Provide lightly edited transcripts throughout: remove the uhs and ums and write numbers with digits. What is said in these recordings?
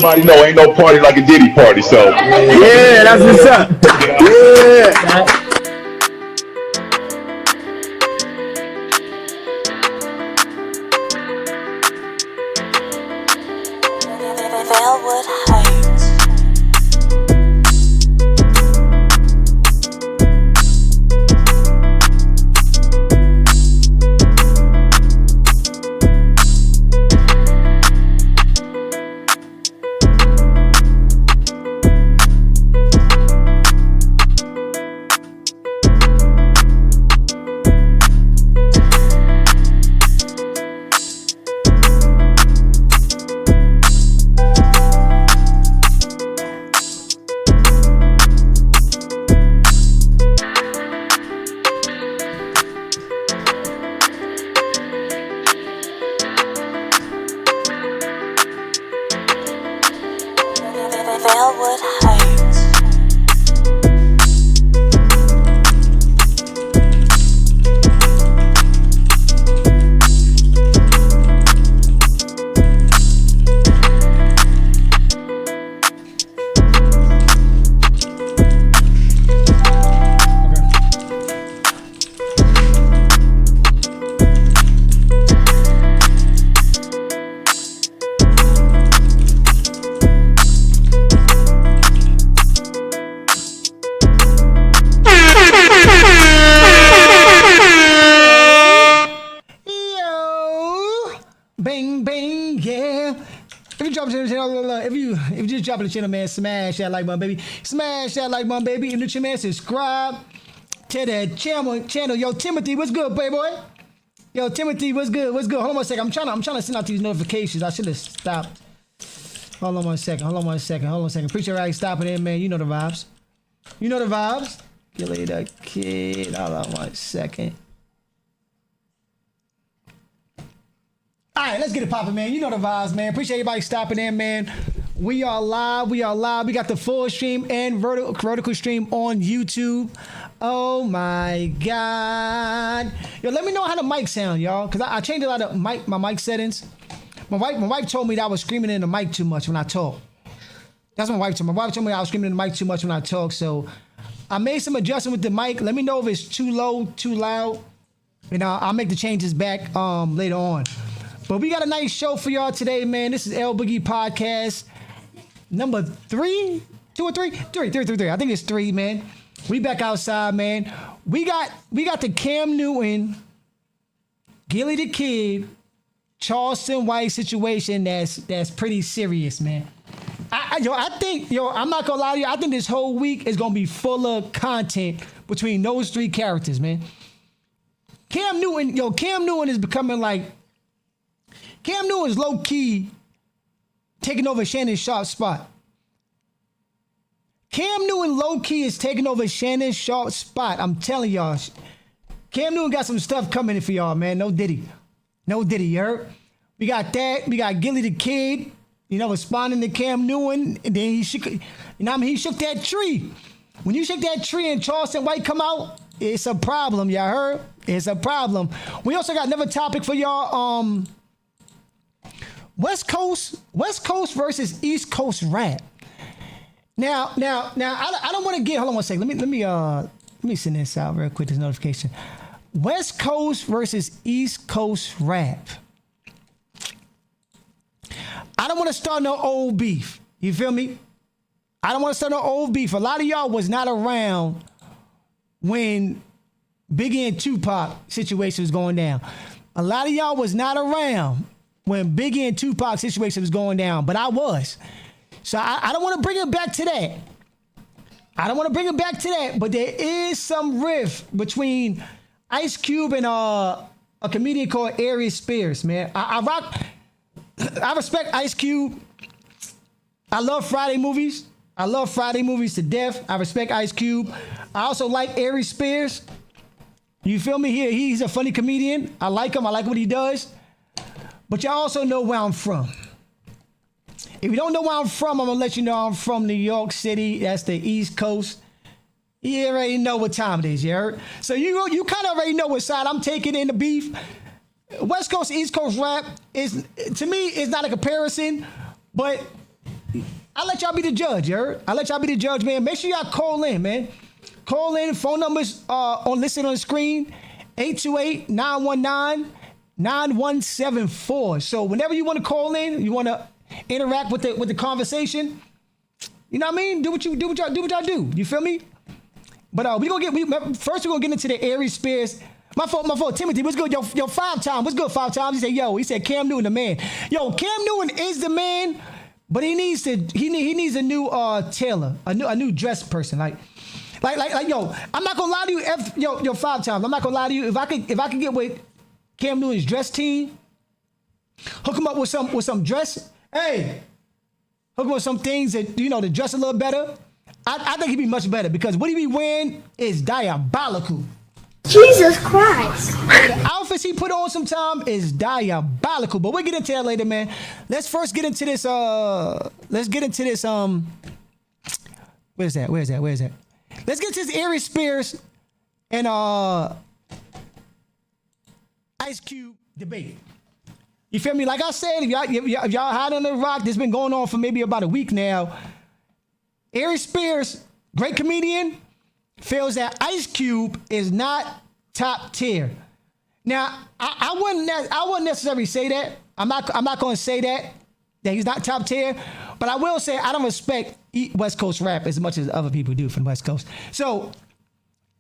everybody know ain't no party like a Diddy party. So yeah, that's what's up. Yeah. If you just drop the channel, man, smash that like button, baby. Smash that like button, baby. And the channel, man, subscribe to that channel. Yo, Timothy, what's good, playboy? Yo, Timothy, what's good? What's good? Hold on one second. I'm trying to send out these notifications. I should have stopped. Hold on one second. Appreciate everybody stopping in, man. You know the vibes. Gillie the Kid. Hold on one second. All right, let's get it popping, man. You know the vibes, man. Appreciate everybody stopping in, man. We are live. We got the full stream and vertical stream on YouTube. Oh my God. Yo, let me know how the mic sound, y'all. Because I changed a lot of my mic settings. My wife told me that I was screaming in the mic too much when I talk. That's what my wife told me. My wife told me I was screaming in the mic too much when I talk. So I made some adjustment with the mic. Let me know if it's too low, too loud. And I'll make the changes back later on. But we got a nice show for y'all today, man. This is L Boogie Podcast number 3, 2 or 3? 3. I think it's 3, man. We back outside, man. We got the Cam Newton, Gillie the Kid, Charleston White situation that's pretty serious, man. I think, I'm not gonna lie to you. I think this whole week is gonna be full of content between those 3 characters, man. Cam Newton is becoming like. Cam Newton is low-key taking over Shannon Sharp's spot. Cam Newton low-key is taking over Shannon Sharp's spot. I'm telling y'all. Cam Newton got some stuff coming in for y'all, man. No Diddy, you heard? We got that. We got Gillie the Kid, responding to Cam Newton. And then he shook that tree. When you shake that tree and Charleston White come out, it's a problem, y'all heard? It's a problem. We also got another topic for y'all. West Coast versus East Coast rap. Now, I don't want to get. Hold on one second. Let me send this out real quick. This notification. West Coast versus East Coast rap. I don't want to start no old beef. You feel me? I don't want to start no old beef. A lot of y'all was not around when Biggie and Tupac situation was going down. A lot of y'all was not around when Biggie and Tupac situation was going down, but I was. So I don't want to bring it back to that. But there is some rift between Ice Cube and a comedian called Aries Spears, man. I respect Ice Cube. I love Friday movies. To death. I respect Ice Cube. I also like Aries Spears. You feel me? He's a funny comedian. I like him. I like what he does. But y'all also know where I'm from. If you don't know where I'm from, I'm going to let you know I'm from New York City. That's the East Coast. You already know what time it is, you heard? So you kind of already know what side I'm taking in the beef. West Coast, East Coast rap is, to me, is not a comparison. But I'll let y'all be the judge, you heard? I'll let y'all be the judge, man. Make sure y'all call in, man. Call in. Phone numbers listed on the screen. 828-919-9174. So whenever you want to call in, you want to interact with the conversation, you know what I mean? Do what y'all do. You feel me? But first we're gonna get into the Aries Spears. My fault. Timothy, what's good? Yo, 5 times. What's good? 5 times. He said Cam Newton the man. Yo, Cam Newton is the man, but he needs a new tailor, a new dress person. Like yo, I'm not gonna lie to you. Yo, 5 times. I'm not gonna lie to you. If I could get with Cam Newton's dress team, hook him up with some dress. Hey, hook him with some things that to dress a little better. I think he'd be much better because what he be wearing is diabolical. Jesus Christ. The outfits he put on sometime is diabolical. But we'll get into that later, man. Let's first get into this. Where's that? Let's get to this Aries Spears and Ice Cube debate. You feel me? Like I said, if y'all hot on the rock, this been going on for maybe about a week now. Aries Spears, great comedian, feels that Ice Cube is not top tier. Now, I wouldn't necessarily say that. I'm not going to say that he's not top tier, but I will say I don't respect West Coast rap as much as other people do from the West Coast. So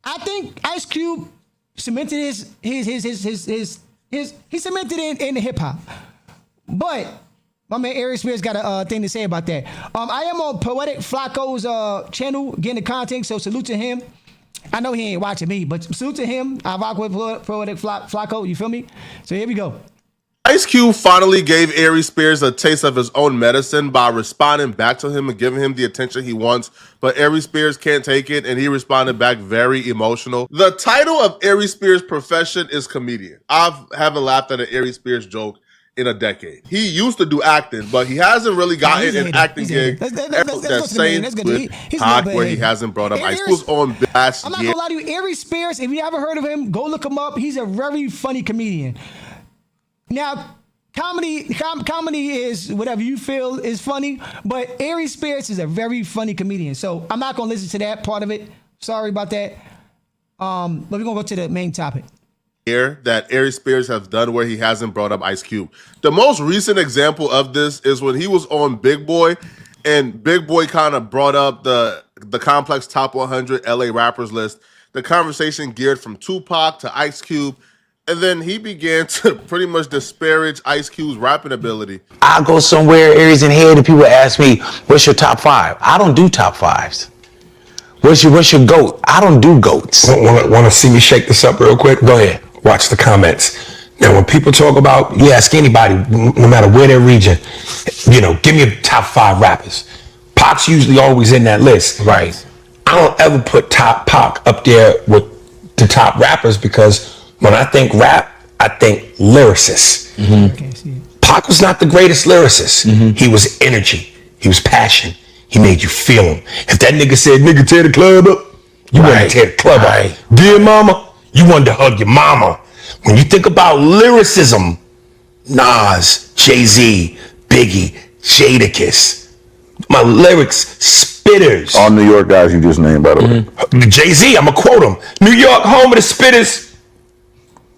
I think Ice Cube cemented his he cemented in the hip hop, but my man Aries Spears got a thing to say about that. I am on Poetic Flacco's channel getting the content, so salute to him. I know he ain't watching me, but salute to him. I rock with Poetic Flacco, you feel me? So here we go. Ice Cube finally gave Aries Spears a taste of his own medicine by responding back to him and giving him the attention he wants, but Aries Spears can't take it, and he responded back very emotional. The title of Aries Spears' profession is comedian. I haven't laughed at an Aries Spears joke in a decade. He used to do acting, but he hasn't really gotten an acting gig. That's saying where he hasn't brought up Ice Cube's on last I'm not gonna lie to you, Aries Spears, if you haven't heard of him, go look him up. He's a very funny comedian. Now, comedy is whatever you feel is funny, but Aries Spears is a very funny comedian. So I'm not gonna listen to that part of it. Sorry about that. But we're gonna go to the main topic. That Aries Spears has done where he hasn't brought up Ice Cube. The most recent example of this is when he was on Big Boy, and Big Boy kind of brought up the Complex Top 100 LA rappers list. The conversation geared from Tupac to Ice Cube, and then he began to pretty much disparage Ice Cube's rapping ability. I go somewhere, Aries in head, and people ask me, what's your top 5? I don't do top 5s. What's your GOAT? I don't do GOATs. Want to see me shake this up real quick? Go ahead. Watch the comments. Now, when people talk about, you ask anybody, no matter where their region, give me a top 5 rappers. Pac's usually always in that list. Right. I don't ever put Pac up there with the top rappers because when I think rap, I think lyricist. Mm-hmm. Pac was not the greatest lyricist. Mm-hmm. He was energy. He was passion. He made you feel him. If that nigga said, nigga, tear the club up, you wanted to tear the club up. Dear mama, you wanted to hug your mama. When you think about lyricism, Nas, Jay-Z, Biggie, Jadakiss, my lyrics, spitters. All New York guys you just named, by the way. Jay-Z, I'm going to quote him. New York, home of the spitters.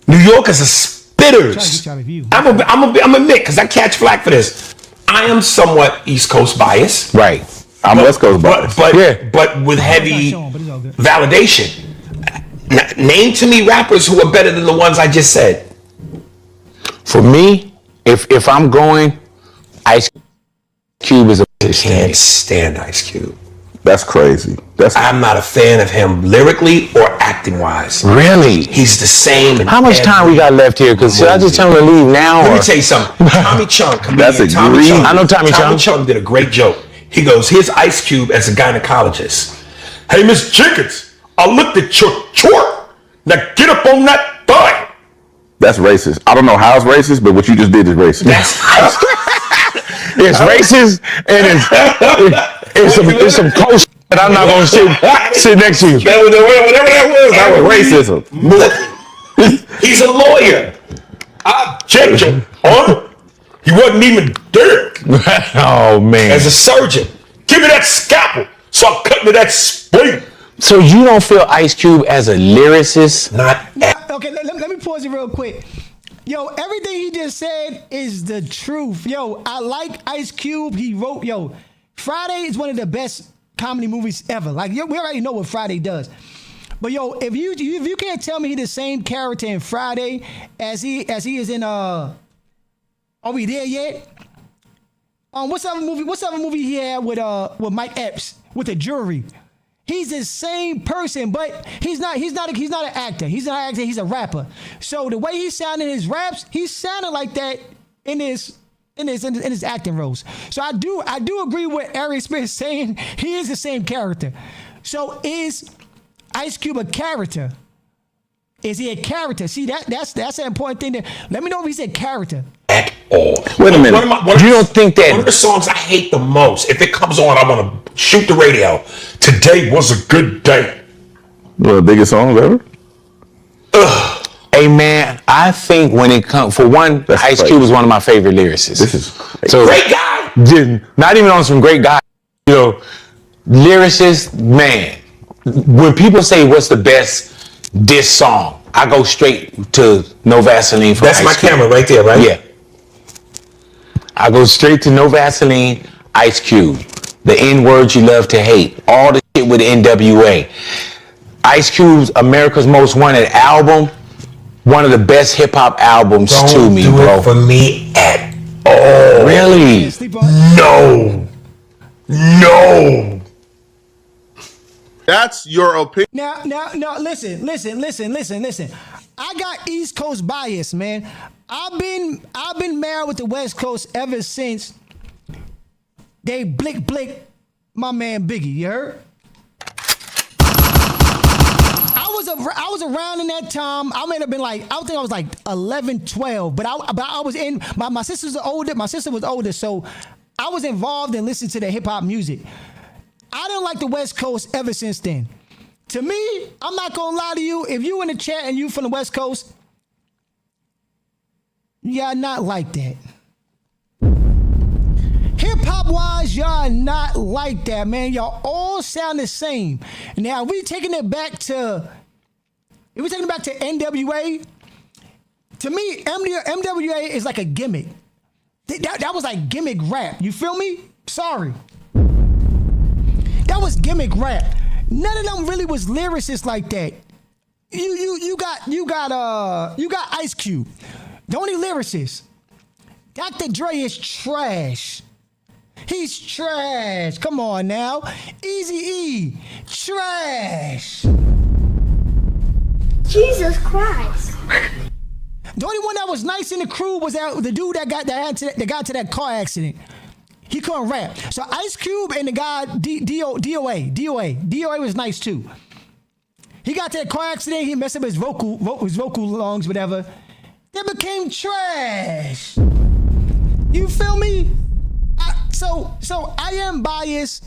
New York is a spitters. I'm a admit, because I catch flack for this. I am somewhat East Coast biased. Right. I'm West Coast biased. But with heavy validation. Name to me rappers who are better than the ones I just said. For me, if I'm going, Ice Cube is a... Can't stand Ice Cube. That's crazy. I'm not a fan of him lyrically or acting wise. Really? He's the same. How much time we got left here? Because should I just tell him to leave now? Let me tell you something. Tommy Chung, That's a Tommy Chung. I know Tommy Chung. Tommy Chung did a great joke. He goes, here's Ice Cube as a gynecologist. Hey, Miss Jenkins, I looked at your chart. Now get up on that thigh. That's racist. I don't know how it's racist, but what you just did is racist. It's racist, and it's some close that I'm not going to sit next to you. Whatever that was Racism. He's a lawyer. I checked your honor. He wasn't even there. Oh man. As a surgeon, give me that scalpel so I cut into that spleen. So you don't feel Ice Cube as a lyricist? Okay, let me pause it real quick. Yo, everything he just said is the truth. Yo, I like Ice Cube. He wrote, Friday is one of the best comedy movies ever. Like, we already know what Friday does. But yo, if you can't tell me he's the same character in Friday as he is in Are We There Yet? What's the other movie he had with Mike Epps with the jury? He's the same person, but he's not an actor. He's not an actor, he's a rapper. So the way he sounded in his raps, he sounded like that in his acting roles. So I do agree with Aries Spears saying he is the same character. So is Ice Cube a character? Is he a character? See, that's an important thing. Let me know if he's a character. At all. Wait a minute. You don't think that one of the songs I hate the most, if it comes on, I want to shoot the radio. Today was a good day. One of the biggest songs ever? Hey man, I think when it comes, for one, That's Ice crazy. Cube is one of my favorite lyricists. This is crazy. So Great guy. not even on some great guy. Lyricist, man. When people say what's the best diss song, I go straight to No Vaseline for That's Ice my Cube. camera right there, right? Yeah. I go straight to No Vaseline, Ice Cube. The N-words you love to hate. All the shit with NWA. Ice Cube's America's Most Wanted album, one of the best hip hop albums to me, do bro. it for me at all. Really? Sleep on. No. That's your opinion. Now, listen. I got East Coast bias, man. I've been married with the West Coast ever since they blick my man Biggie. You heard? I was around in that time. I may have been like, I think I was like 11, 12, but I was in, my sisters are older. My sister was older, so I was involved in listening to the hip hop music. I didn't like the West Coast ever since then. To me, I'm not gonna lie to you. If you in the chat and you from the West Coast, y'all not like that. Hip hop wise, y'all not like that, man. Y'all all sound the same. Now, if we taking it back to NWA, to me, MWA is like a gimmick. That was like gimmick rap. You feel me? Sorry. That was gimmick rap. None of them really was lyricists like that. You got Ice Cube, the only lyricist. Dr. Dre is trash. He's trash. Come on now. Eazy-E, trash. Jesus Christ. The only one that was nice in the crew was the dude that got to that car accident. He couldn't rap. So Ice Cube and the guy DOA was nice too. He got to that car accident. He messed up his vocal lungs, whatever. They became trash. You feel me? So I am biased.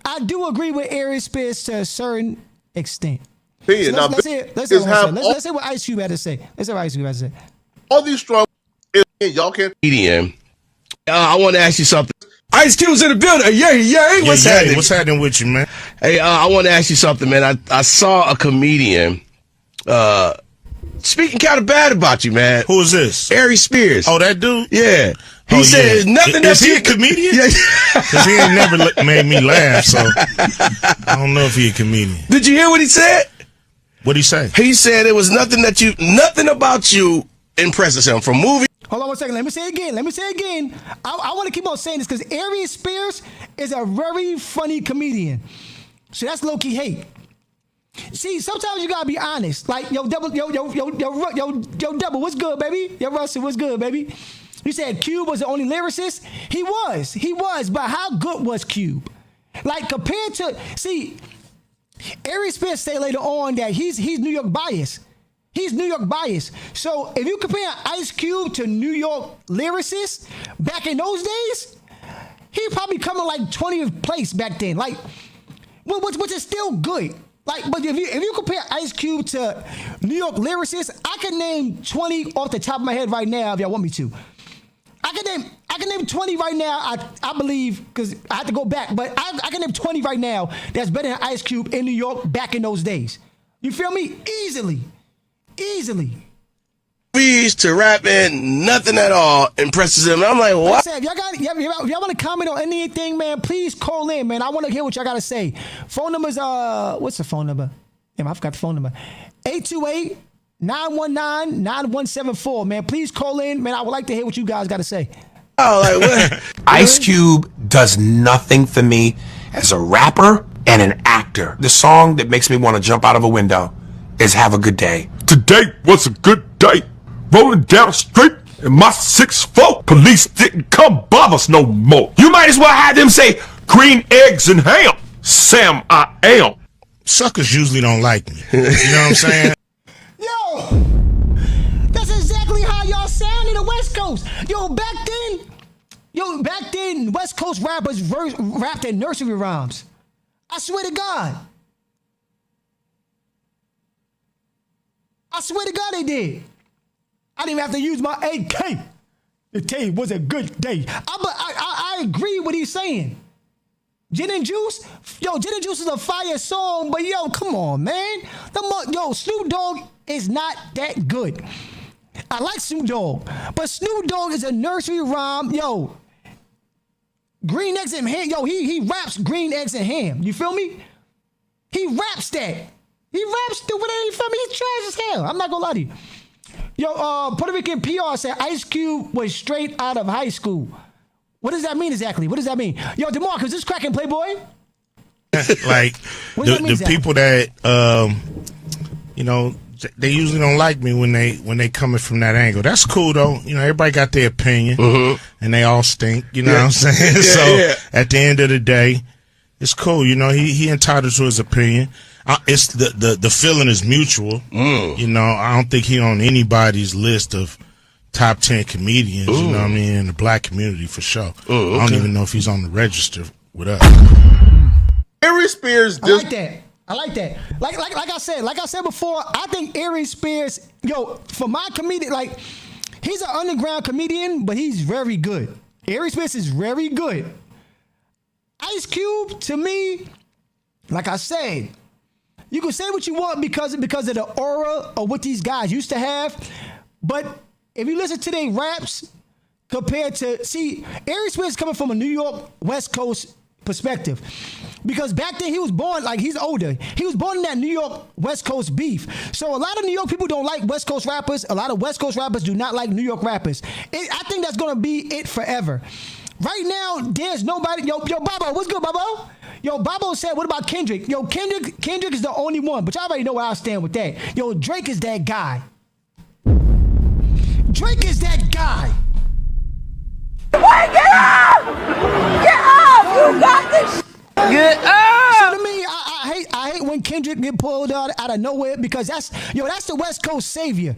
I do agree with Aries Spears to a certain extent. So let's say what Ice Cube had to say. All these strong, y'all can't. Comedian. I want to ask you something. Ice Cube's in the building. Yeah. What's happening? What's happening with you, man? Hey, I want to ask you something, man. I saw a comedian speaking kind of bad about you, man. Who is this? Aries Spears. Oh, that dude? Yeah. He said nothing. Is he a comedian? Yeah. Because he ain't never made me laugh, so I don't know if he a comedian. Did you hear what he said? What'd he say? He said it was nothing about you impresses him from movie. Hold on one second. Let me say it again. I want to keep on saying this because Aries Spears is a very funny comedian. So that's low-key hate. See, sometimes you gotta be honest. Like, yo, Double, Double, what's good, baby? Yo, Russell, what's good, baby? You said Cube was the only lyricist? He was, but how good was Cube? Like, compared to, see, Aries Spears say later on that he's New York biased. He's New York biased. So if you compare Ice Cube to New York lyricists back in those days, he probably coming like 20th place back then. Like, which is still good. Like, but if you compare Ice Cube to New York lyricists, I can name 20 off the top of my head right now if y'all want me to. I can name 20 right now. I believe, because I have to go back, but I can name 20 right now that's better than Ice Cube in New York back in those days. You feel me? Easily. Movies to rapping, nothing at all impresses him. I'm like, what? If y'all want to comment on anything, man, please call in, man. I want to hear what y'all got to say. Phone number's, what's the phone number? Damn, I forgot the phone number. 828-919-9174, man. Please call in, man. I would like to hear what you guys got to say. Oh, like what? Ice Cube does nothing for me as a rapper and an actor. The song that makes me want to jump out of a window is Have a Good Day. Today was a good day. Rolling down the street in my 6'4". Police didn't come bother us no more. You might as well have them say green eggs and ham. Sam, I am. Suckers usually don't like me. You know what I'm saying? Yo, that's exactly how y'all sound in the West Coast. Back then, West Coast rappers rapped in nursery rhymes. I swear to God. They did. I didn't even have to use my AK. Today was a good day. I agree with what he's saying. Gin and Juice? Yo, Gin and Juice is a fire song, but yo, come on, man. Snoop Dogg is not that good. I like Snoop Dogg, but Snoop Dogg is a nursery rhyme. Yo, green eggs and ham. Yo, he raps green eggs and ham. You feel me? He raps that. He raps the way you feel me. He's trash as hell. I'm not gonna lie to you. Yo, Puerto Rican PR said Ice Cube was straight out of high school. What does that mean exactly? What does that mean? Yo, DeMarcus, is this cracking Playboy? Like the people that they usually don't like me when they coming from that angle. That's cool though. You know, everybody got their opinion, and they all stink. You know what I'm saying? At the end of the day, it's cool. You know, he entitled to his opinion. It's the feeling is mutual. You know, I don't think he on anybody's list of top 10 comedians. You know what I mean, in the black community for sure. I don't even know if he's on the register with us. Aries Spears. I like that. Like I said before, I think Aries Spears, for my comedian, like, he's an underground comedian, but he's very good. Aries Spears is very good. Ice Cube, to me, like I said, you can say what you want because of the aura of what these guys used to have, but if you listen to their raps compared to, Aries Spears is coming from a New York West Coast perspective. Because back then he was born, like, he's older. He was born in that New York West Coast beef. So a lot of New York people don't like West Coast rappers. A lot of West Coast rappers do not like New York rappers. I think that's going to be it forever. Right now, there's nobody. Yo, Bobo, what's good, Bobo? Yo, Bobo said, what about Kendrick? Yo, Kendrick is the only one, but y'all already know where I stand with that. Yo, Drake is that guy. Drake is that guy. Wait, get up! Get up! You got this. Get up! So to me, I hate when Kendrick get pulled out of nowhere because that's the West Coast savior.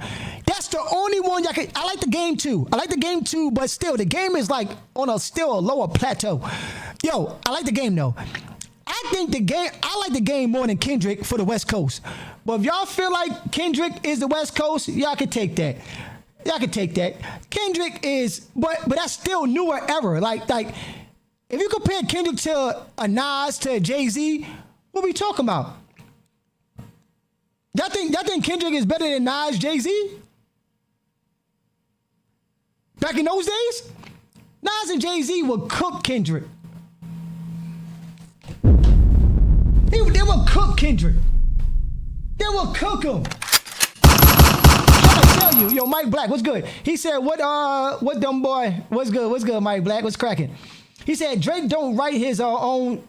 That's the only one y'all can. I like the game too, but still the game is like on a lower plateau. Yo, I like the game though. I like the game more than Kendrick for the West Coast. But if y'all feel like Kendrick is the West Coast, y'all can take that. Kendrick is, but that's still newer era. Like if you compare Kendrick to a Nas, to a Jay-Z, what we talking about? Y'all think Kendrick is better than Nas, Jay-Z? Back in those days, Nas and Jay-Z would cook Kendrick. They would cook Kendrick. They would cook him. I tell you, yo, Mike Black, what's good? He said, what dumb boy? What's good, Mike Black? What's cracking? He said Drake don't write his own.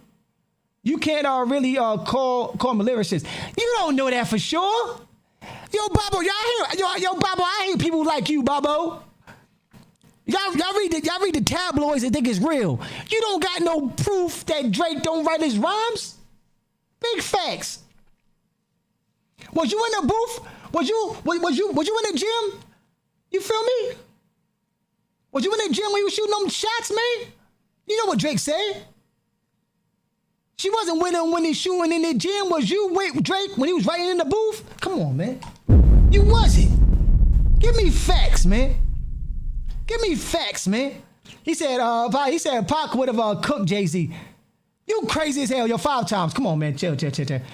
You can't really call him a lyricist. You don't know that for sure. Yo, Bobo, yo, Bobo, I hate people like you, Bobo. Y'all read the tabloids and think it's real. You don't got no proof that Drake don't write his rhymes. Big facts. Was you in the booth? Was you in the gym? You feel me? Was you in the gym when you was shooting them shots, man? You know what Drake said. She wasn't winning when he's shooting in the gym. Was you with Drake when he was writing in the booth? Come on, man. You wasn't. Give me facts, man. Give me facts, man. He said Pac would have cooked Jay-Z. You crazy as hell. Yo, 5 times. Come on, man. Chill.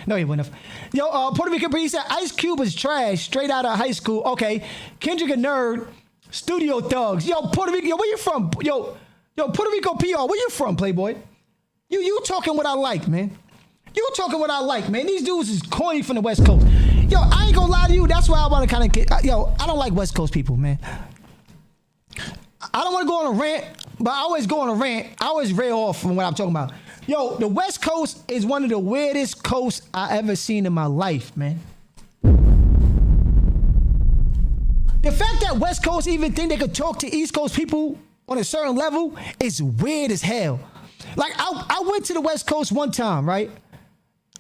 No, he wouldn't have. Yo, Puerto Rican Bree, he said Ice Cube is trash straight out of high school. Okay. Kendrick a nerd. Studio thugs. Yo, Puerto Rico, where you from? Yo, Puerto Rico PR, where you from, Playboy? You talking what I like, man. You talking what I like, man. These dudes is corny from the West Coast. Yo, I ain't gonna lie to you. That's why I want to kind of get. Yo, I don't like West Coast people, man. I don't want to go on a rant, but I always go on a rant. I always rail off from what I'm talking about. Yo, the West Coast is one of the weirdest coasts I ever seen in my life, man. The fact that West Coast even think they could talk to East Coast people on a certain level is weird as hell. Like, I went to the West Coast one time, right?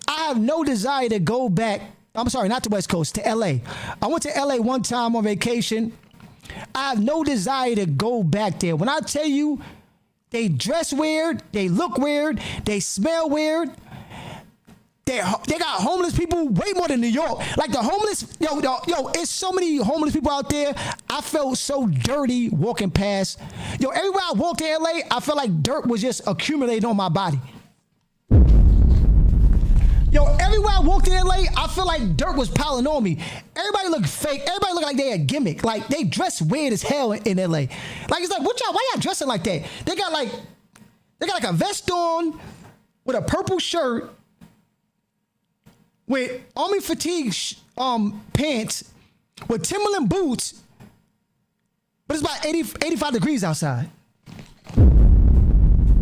I have no desire to go back. I'm sorry, not the West Coast, to LA. I went to LA one time on vacation. I have no desire to go back there. When I tell you, they dress weird, they look weird, they smell weird. They got homeless people way more than New York. Like the homeless, yo, it's so many homeless people out there. I felt so dirty walking past. Yo, everywhere I walked in LA, I felt like dirt was just accumulating on my body. Yo, everywhere I walked in LA, I feel like dirt was piling on me. Everybody looked fake. Everybody looked like they had a gimmick. Like they dress weird as hell in LA. Like it's like, why y'all dressing like that? They got like a vest on with a purple shirt, with army fatigue pants, with Timberland boots, but it's about 85 degrees outside.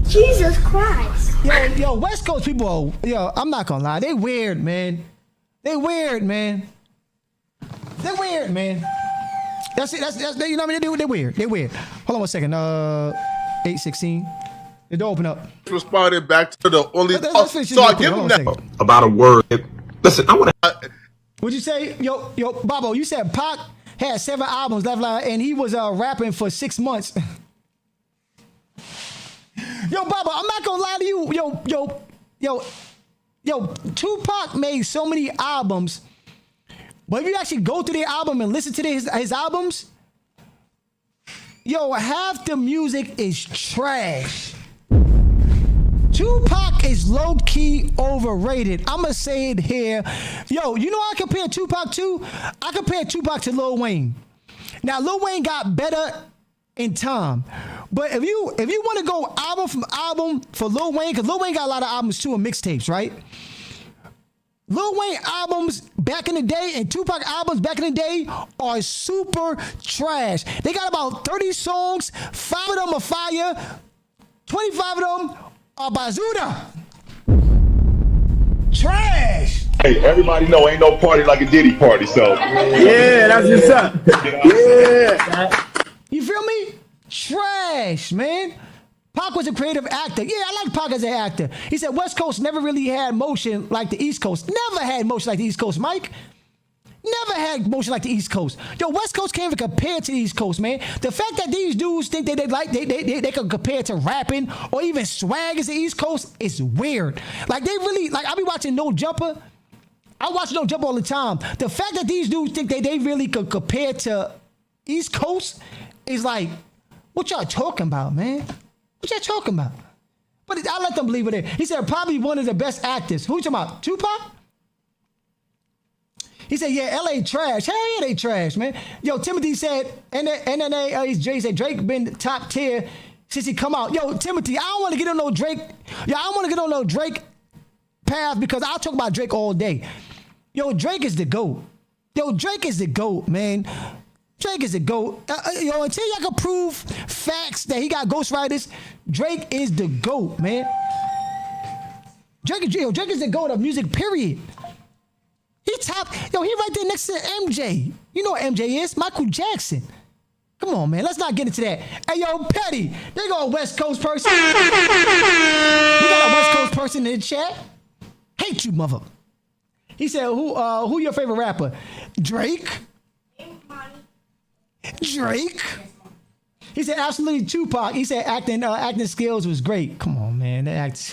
Jesus Christ. Yo, West Coast people, I'm not gonna lie, they weird, man. They weird, man. That's it. That's you know what I mean? They're weird. Hold on one second. 8:16. The door open up. Responded back to the only. So I give him that about a word. Listen, I want to. What'd you say? Yo, Bobo, you said Pac had 7 albums left, and he was rapping for 6 months. Yo, Bobo, I'm not gonna lie to you. Yo, Tupac made so many albums, but if you actually go through the album and listen to his albums, yo, half the music is trash. Tupac is low-key overrated. I'ma say it here. Yo, you know what I compare Tupac to? I compare Tupac to Lil Wayne. Now, Lil Wayne got better in time. But if you want to go album from album for Lil Wayne, because Lil Wayne got a lot of albums too and mixtapes, right? Lil Wayne albums back in the day and Tupac albums back in the day are super trash. They got about 30 songs, 5 of them are fire, 25 of them are bazooka. Trash. Hey, everybody know ain't no party like a Diddy party, so. Yeah, that's what's up. Yeah. You feel me? Trash, man. Pac was a creative actor. Yeah, I like Pac as an actor. He said West Coast never really had motion like the East Coast. Never had motion like the East Coast, Mike. Never had motion like the East Coast. Yo, West Coast can't even compare to the East Coast, man. The fact that these dudes think they can compare to rapping or even swag as the East Coast is weird. Like they really, like I be watching No Jumper. I watch No Jumper all the time. The fact that these dudes think they really could compare to East Coast is like, what y'all talking about, man? What y'all talking about? But I let them believe it. He said probably one of the best actors. Who you talking about? Tupac? He said, yeah, LA trash. Hell yeah, they trash, man. Yo, Timothy said, Jay said Drake been top tier since he come out. Yo, Timothy, I don't want to get on no Drake. Yo, I don't want to get on no Drake path because I'll talk about Drake all day. Yo, Drake is the GOAT. Yo, Drake is the GOAT, man. Drake is the GOAT. Yo, until y'all can prove facts that he got ghostwriters, Drake is the GOAT, man. Drake is the GOAT of music, period. He right there next to MJ. You know what MJ is? Michael Jackson. Come on, man. Let's not get into that. Hey, yo, Petty. They got a West Coast person. You got a West Coast person in the chat? Hate you, mother. He said, who your favorite rapper? Drake? Drake? He said, absolutely Tupac. He said, acting skills was great. Come on, man. At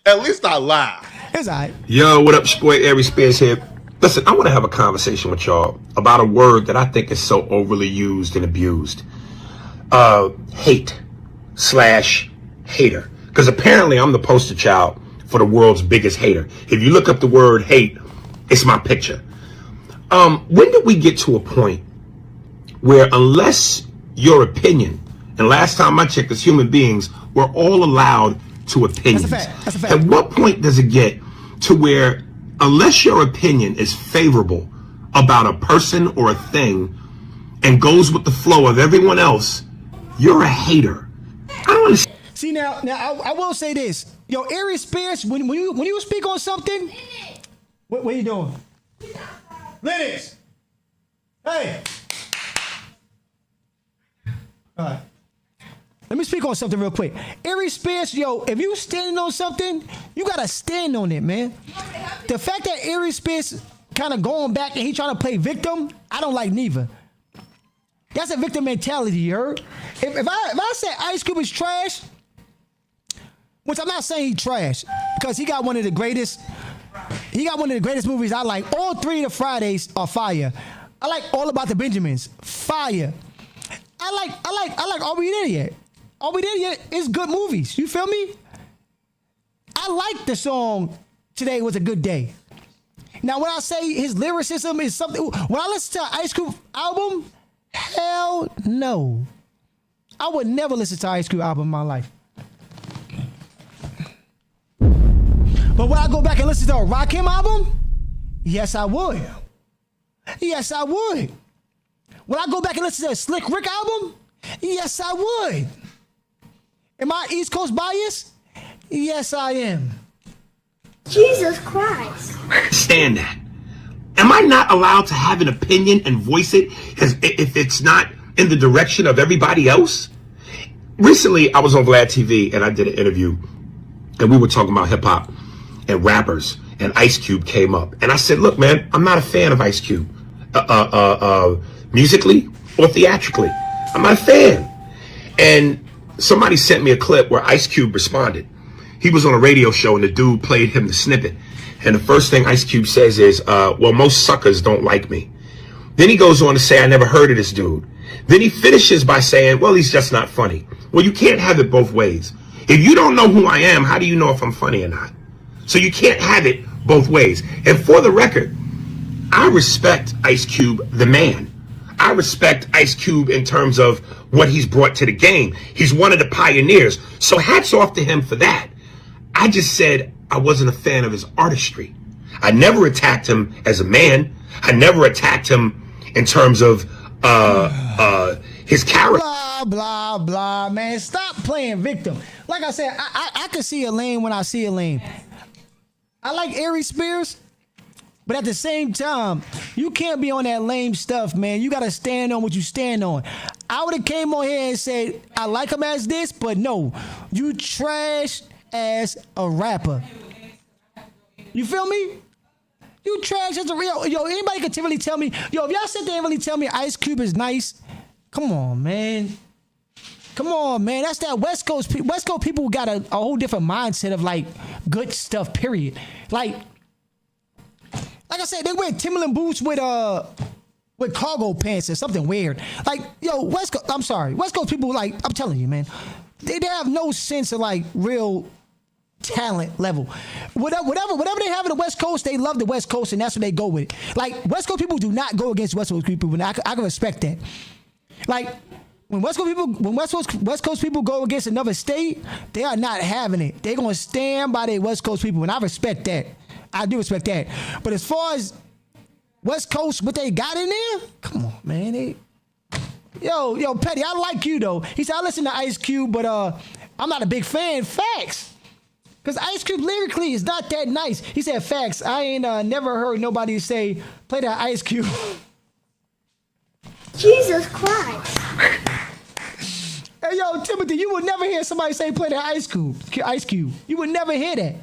least I laugh. It's all right. Yo, what up, boy? Aries Spears here. Listen, I want to have a conversation with y'all about a word that I think is so overly used and abused. hate/hater. Because apparently I'm the poster child for the world's biggest hater. If you look up the word hate, it's my picture. When did we get to a point where unless your opinion, and last time I checked as human beings, we're all allowed to opinions. That's a fact. That's a fact. At what point does it get to where unless your opinion is favorable about a person or a thing and goes with the flow of everyone else, you're a hater? I don't understand. See now I will say this. Yo, Aries Spears, when you speak on something, what are you doing? Lennox! Hey! All right. Let me speak on something real quick. Aries Spears, yo, if you standing on something, you gotta stand on it, man. The fact that Aries Spears kind of going back and he trying to play victim, I don't like neither. That's a victim mentality, you heard? If I say Ice Cube is trash, which I'm not saying he trash, because he got one of the greatest movies I like. All three of the Fridays are fire. I like All About the Benjamins, fire. I like Are We There Yet? Are We There Yet is good movies. You feel me? I like the song Today Was a Good Day. Now when I say his lyricism is something, when I listen to an Ice Cube album, hell no. I would never listen to an Ice Cube album in my life. But when I go back and listen to a Rakim album, yes, I would. Yes, I would. When I go back and listen to a Slick Rick album, yes, I would. Am I East Coast biased? Yes, I am. Jesus Christ. Stand that. Am I not allowed to have an opinion and voice it if it's not in the direction of everybody else? Recently, I was on Vlad TV and I did an interview and we were talking about hip hop and rappers, and Ice Cube came up. And I said, look, man, I'm not a fan of Ice Cube. Musically or theatrically. I'm not a fan. And somebody sent me a clip where Ice Cube responded. He was on a radio show and the dude played him the snippet. And the first thing Ice Cube says is, well, most suckers don't like me. Then he goes on to say, I never heard of this dude. Then he finishes by saying, well, he's just not funny. Well, you can't have it both ways. If you don't know who I am, how do you know if I'm funny or not? So you can't have it both ways. And for the record, I respect Ice Cube, the man. I respect Ice Cube in terms of what he's brought to the game. He's one of the pioneers. So hats off to him for that. I just said I wasn't a fan of his artistry. I never attacked him as a man. I never attacked him in terms of his character. Blah, blah, blah, man. Stop playing victim. Like I said, I can see a lane when I see a lane. I like Aries Spears, but at the same time, you can't be on that lame stuff, man. You got to stand on what you stand on. I would have came on here and said, I like him as this, but no, you trash as a rapper. You feel me? You trash as a real. Yo, anybody can really tell me, yo, if y'all sit there and really tell me Ice Cube is nice, come on, man. Come on, man. That's that West Coast. West Coast people got a whole different mindset of like good stuff, period. Like I said, they wear Timberland boots with cargo pants or something weird. Like, yo, West Coast, I'm sorry. West Coast people, like, I'm telling you, man, they have no sense of like real talent level. Whatever they have in the West Coast, they love the West Coast and that's what they go with. Like, West Coast people do not go against West Coast people, and I can respect that. Like, when West Coast people go against another state, they are not having it. They're gonna stand by their West Coast people, and I respect that. I do respect that. But as far as West Coast, what they got in there, come on, man. Yo, Petty, I like you though. He said I listen to Ice Cube, but I'm not a big fan. Facts. Cause Ice Cube lyrically is not that nice. He said facts. I ain't never heard nobody say play that Ice Cube. Jesus Christ. Hey, yo, Timothy, you would never hear somebody say play that Ice Cube. You would never hear that.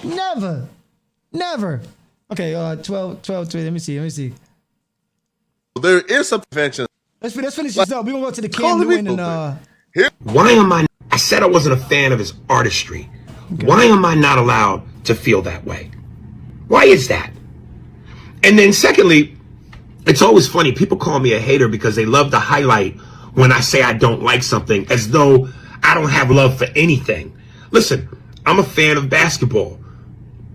Never. Okay, 12, 3. Let me see. There is some convention. Let's finish this up. We're going to go to the Cam Newton and... Why am I said I wasn't a fan of his artistry. Okay. Why am I not allowed to feel that way? Why is that? And then secondly, it's always funny. People call me a hater because they love to highlight when I say I don't like something, as though I don't have love for anything. Listen, I'm a fan of basketball.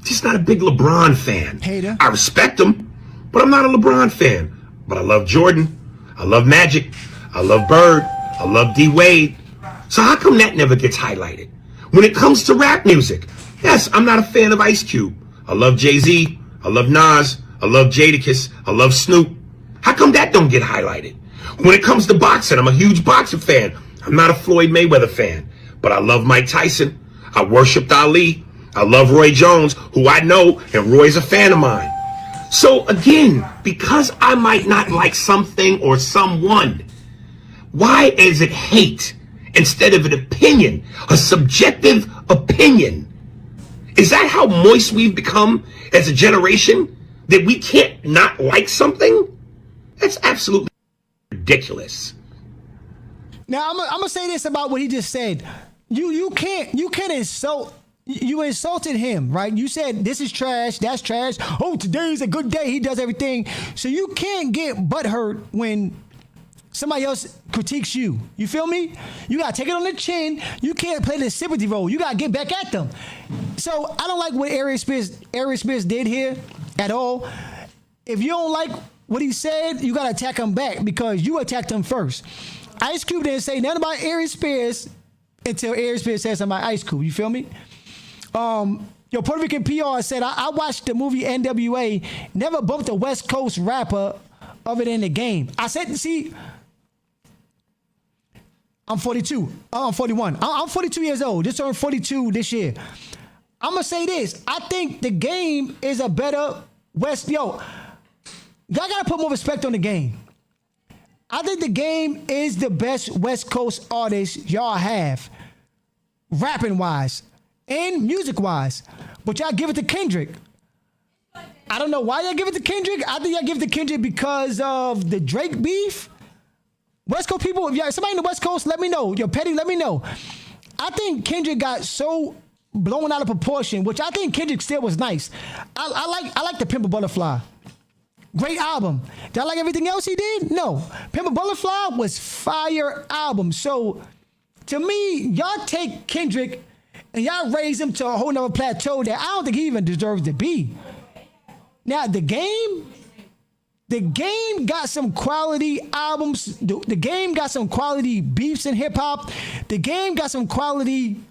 Just not a big LeBron fan. Hater. I respect him, but I'm not a LeBron fan. But I love Jordan. I love Magic. I love Bird. I love D Wade. So how come that never gets highlighted? When it comes to rap music, yes, I'm not a fan of Ice Cube. I love Jay-Z. I love Nas. I love Jadakiss. I love Snoop. How come that don't get highlighted? When it comes to boxing, I'm a huge boxing fan. I'm not a Floyd Mayweather fan, but I love Mike Tyson. I worshiped Ali. I love Roy Jones, who I know, and Roy's a fan of mine. So again, because I might not like something or someone, why is it hate instead of an opinion, a subjective opinion? Is that how moist we've become as a generation, that we can't not like something? That's absolutely ridiculous. Now I'm gonna say this about what he just said. You can't insult. You insulted him, right? You said this is trash, that's trash. Oh, today's a good day. He does everything. So you can't get butthurt when somebody else critiques you. You feel me? You gotta take it on the chin. You can't play the sympathy role. You gotta get back at them. So I don't like what Aries Spears did here at all. If you don't like what he said, you gotta attack him back because you attacked him first. Ice Cube didn't say nothing about Aries Spears until Aries Spears said something about Ice Cube. You feel me? Puerto Rican PR said, I watched the movie NWA, never bumped a West Coast rapper other than the game. I said, see, I'm 42. I'm 41. I'm 42 years old. Just turned 42 this year. I'm going to say this. I think the game is a better West. Y'all got to put more respect on the game. I think the game is the best West Coast artist y'all have, rapping-wise. And music-wise. But y'all give it to Kendrick. I don't know why y'all give it to Kendrick. I think y'all give it to Kendrick because of the Drake beef. West Coast people, if y'all somebody in the West Coast, let me know. Yo, Petty, let me know. I think Kendrick got so blown out of proportion, which I think Kendrick still was nice. I like the Pimp a Butterfly. Great album. Did I like everything else he did? No. Pimp a Butterfly was fire album. So, to me, y'all take Kendrick and y'all raise him to a whole nother plateau that I don't think he even deserves to be. Now, the game got some quality albums. The game got some quality beefs in hip-hop. The game got some quality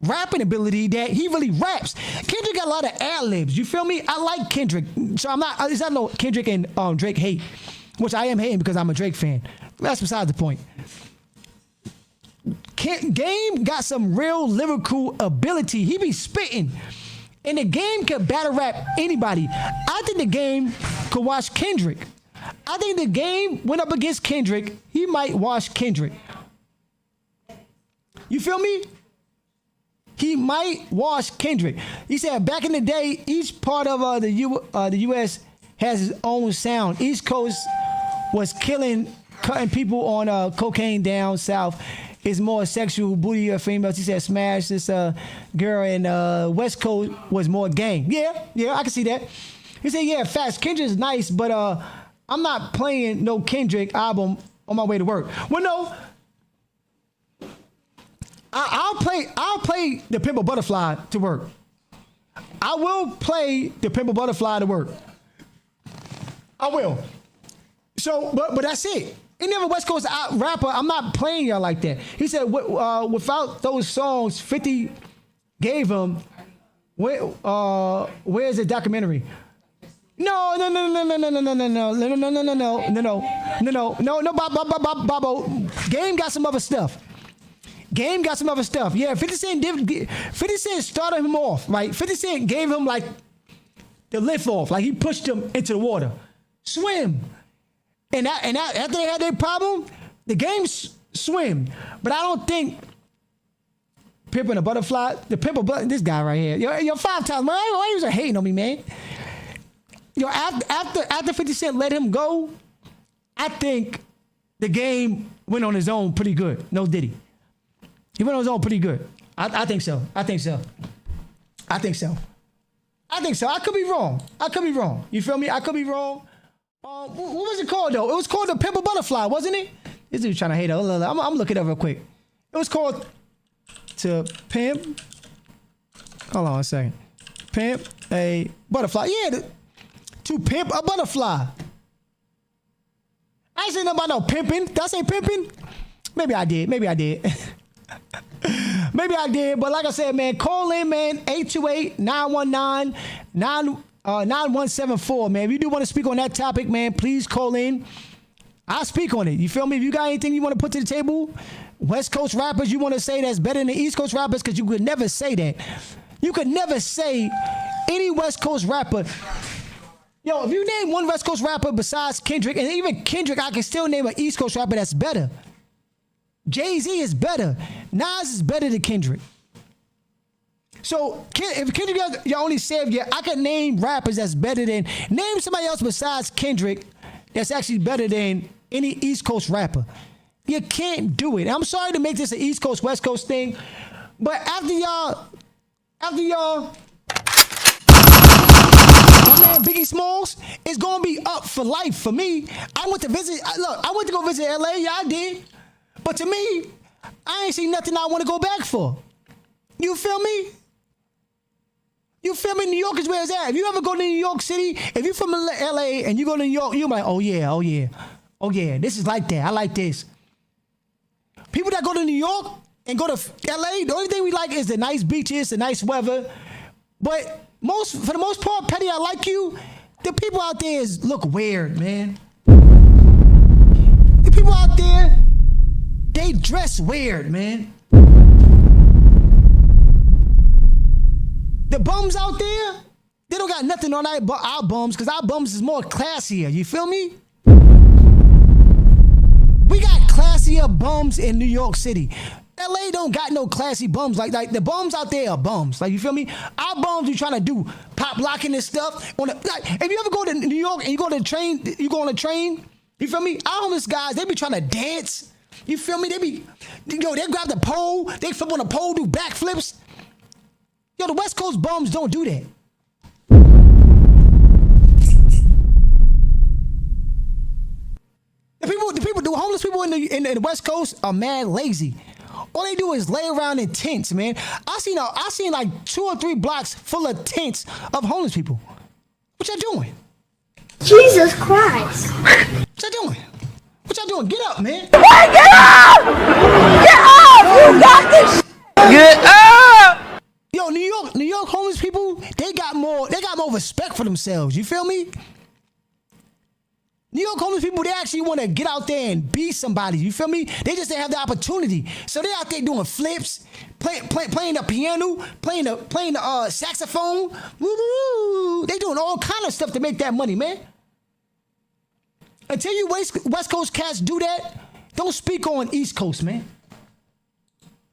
rapping ability that he really raps. Kendrick got a lot of ad-libs. You feel me? I like Kendrick. So it's not no Kendrick and Drake hate, which I am hating because I'm a Drake fan. That's beside the point. Game got some real lyrical ability. He be spitting. And the game could battle rap anybody. I think the game could wash Kendrick. I think the game went up against Kendrick. He might wash Kendrick. You feel me? He might wash Kendrick. He said back in the day, each part of the U.S. has its own sound. East Coast was cutting people on cocaine down south. Is more sexual, booty or females. He said smash this girl, and West Coast was more gang. Yeah, I can see that. He said, yeah, facts. Kendrick's nice, but I'm not playing no Kendrick album on my way to work. Well, no. I'll play the Pimp a Butterfly to work. I will play the Pimp a Butterfly to work. I will. So, but that's it. Any other West Coast rapper, I'm not playing y'all like that. He said, without those songs 50 gave him, where's the documentary? No, Bobo. Game got some other stuff. Yeah, 50 Cent started him off, right? 50 Cent gave him like the lift off, like he pushed him into the water. Swim. And after they had their problem, the game swim. But I don't think Pimp a Butterfly, this guy right here, yo 5 times, man, why you hating on me, man? Yo, after 50 Cent let him go, I think the game went on his own pretty good. No Diddy. He went on his own pretty good. I think so. I could be wrong. You feel me? I could be wrong. What was it called though? It was called the Pimp a Butterfly, wasn't it? This dude trying to hate her. I'm looking it up real quick. It was called To Pimp. Hold on a second. Pimp a butterfly. Yeah, To Pimp a Butterfly. I ain't saying nothing about no pimping. Did I say pimping? Maybe I did. Maybe I did. Maybe I did. But like I said, man, call in, man. 828-919-9174, man. If you do want to speak on that topic, man, please call in. I'll speak on it. You feel me? If you got anything you want to put to the table, West Coast rappers you want to say that's better than East Coast rappers, because you could never say that. You could never say any West Coast rapper. Yo, if you name one West Coast rapper besides Kendrick, and even Kendrick, I can still name an East Coast rapper that's better. Jay-Z is better. Nas is better than Kendrick. So if Kendrick is your only savior, I could name rappers that's better than, name somebody else besides Kendrick that's actually better than any East Coast rapper. You can't do it. I'm sorry to make this an East Coast, West Coast thing, but after y'all, my man Biggie Smalls is gonna be up for life for me. I went to go visit LA, yeah, I did. But to me, I ain't seen nothing I want to go back for. You feel me? You feel me? New York is where it's at. If you ever go to New York City, if you're from LA and you go to New York, you're like, oh yeah, this is like that. I like this. People that go to New York and go to LA, the only thing we like is the nice beaches, the nice weather. But for the most part, Petty, I like you. The people out there look weird, man. The people out there, they dress weird, man. The bums out there, they don't got nothing on our bums, because our bums is more classier. You feel me? We got classier bums in New York City. LA don't got no classy bums. Like the bums out there are bums. Like, you feel me? Our bums, we trying to do pop locking and stuff. If you ever go to New York and you go on a train, you feel me? Our homeless guys, they be trying to dance. You feel me? They grab the pole, they flip on the pole, do backflips. Yo, the West Coast bums don't do that. The homeless people in the West Coast are mad lazy. All they do is lay around in tents, man. I seen like 2 or 3 blocks full of tents of homeless people. What y'all doing? Jesus Christ. What y'all doing? What y'all doing? Get up, man. Wait, get up! Get up! You got this. Get up! Yo, New York homeless people, they got more respect for themselves. You feel me? New York homeless people, they actually want to get out there and be somebody. You feel me? They just didn't have the opportunity. So they out there doing flips, playing the piano, playing the saxophone. Woo-woo. They doing all kind of stuff to make that money, man. Until you West Coast cats do that, don't speak on East Coast, man.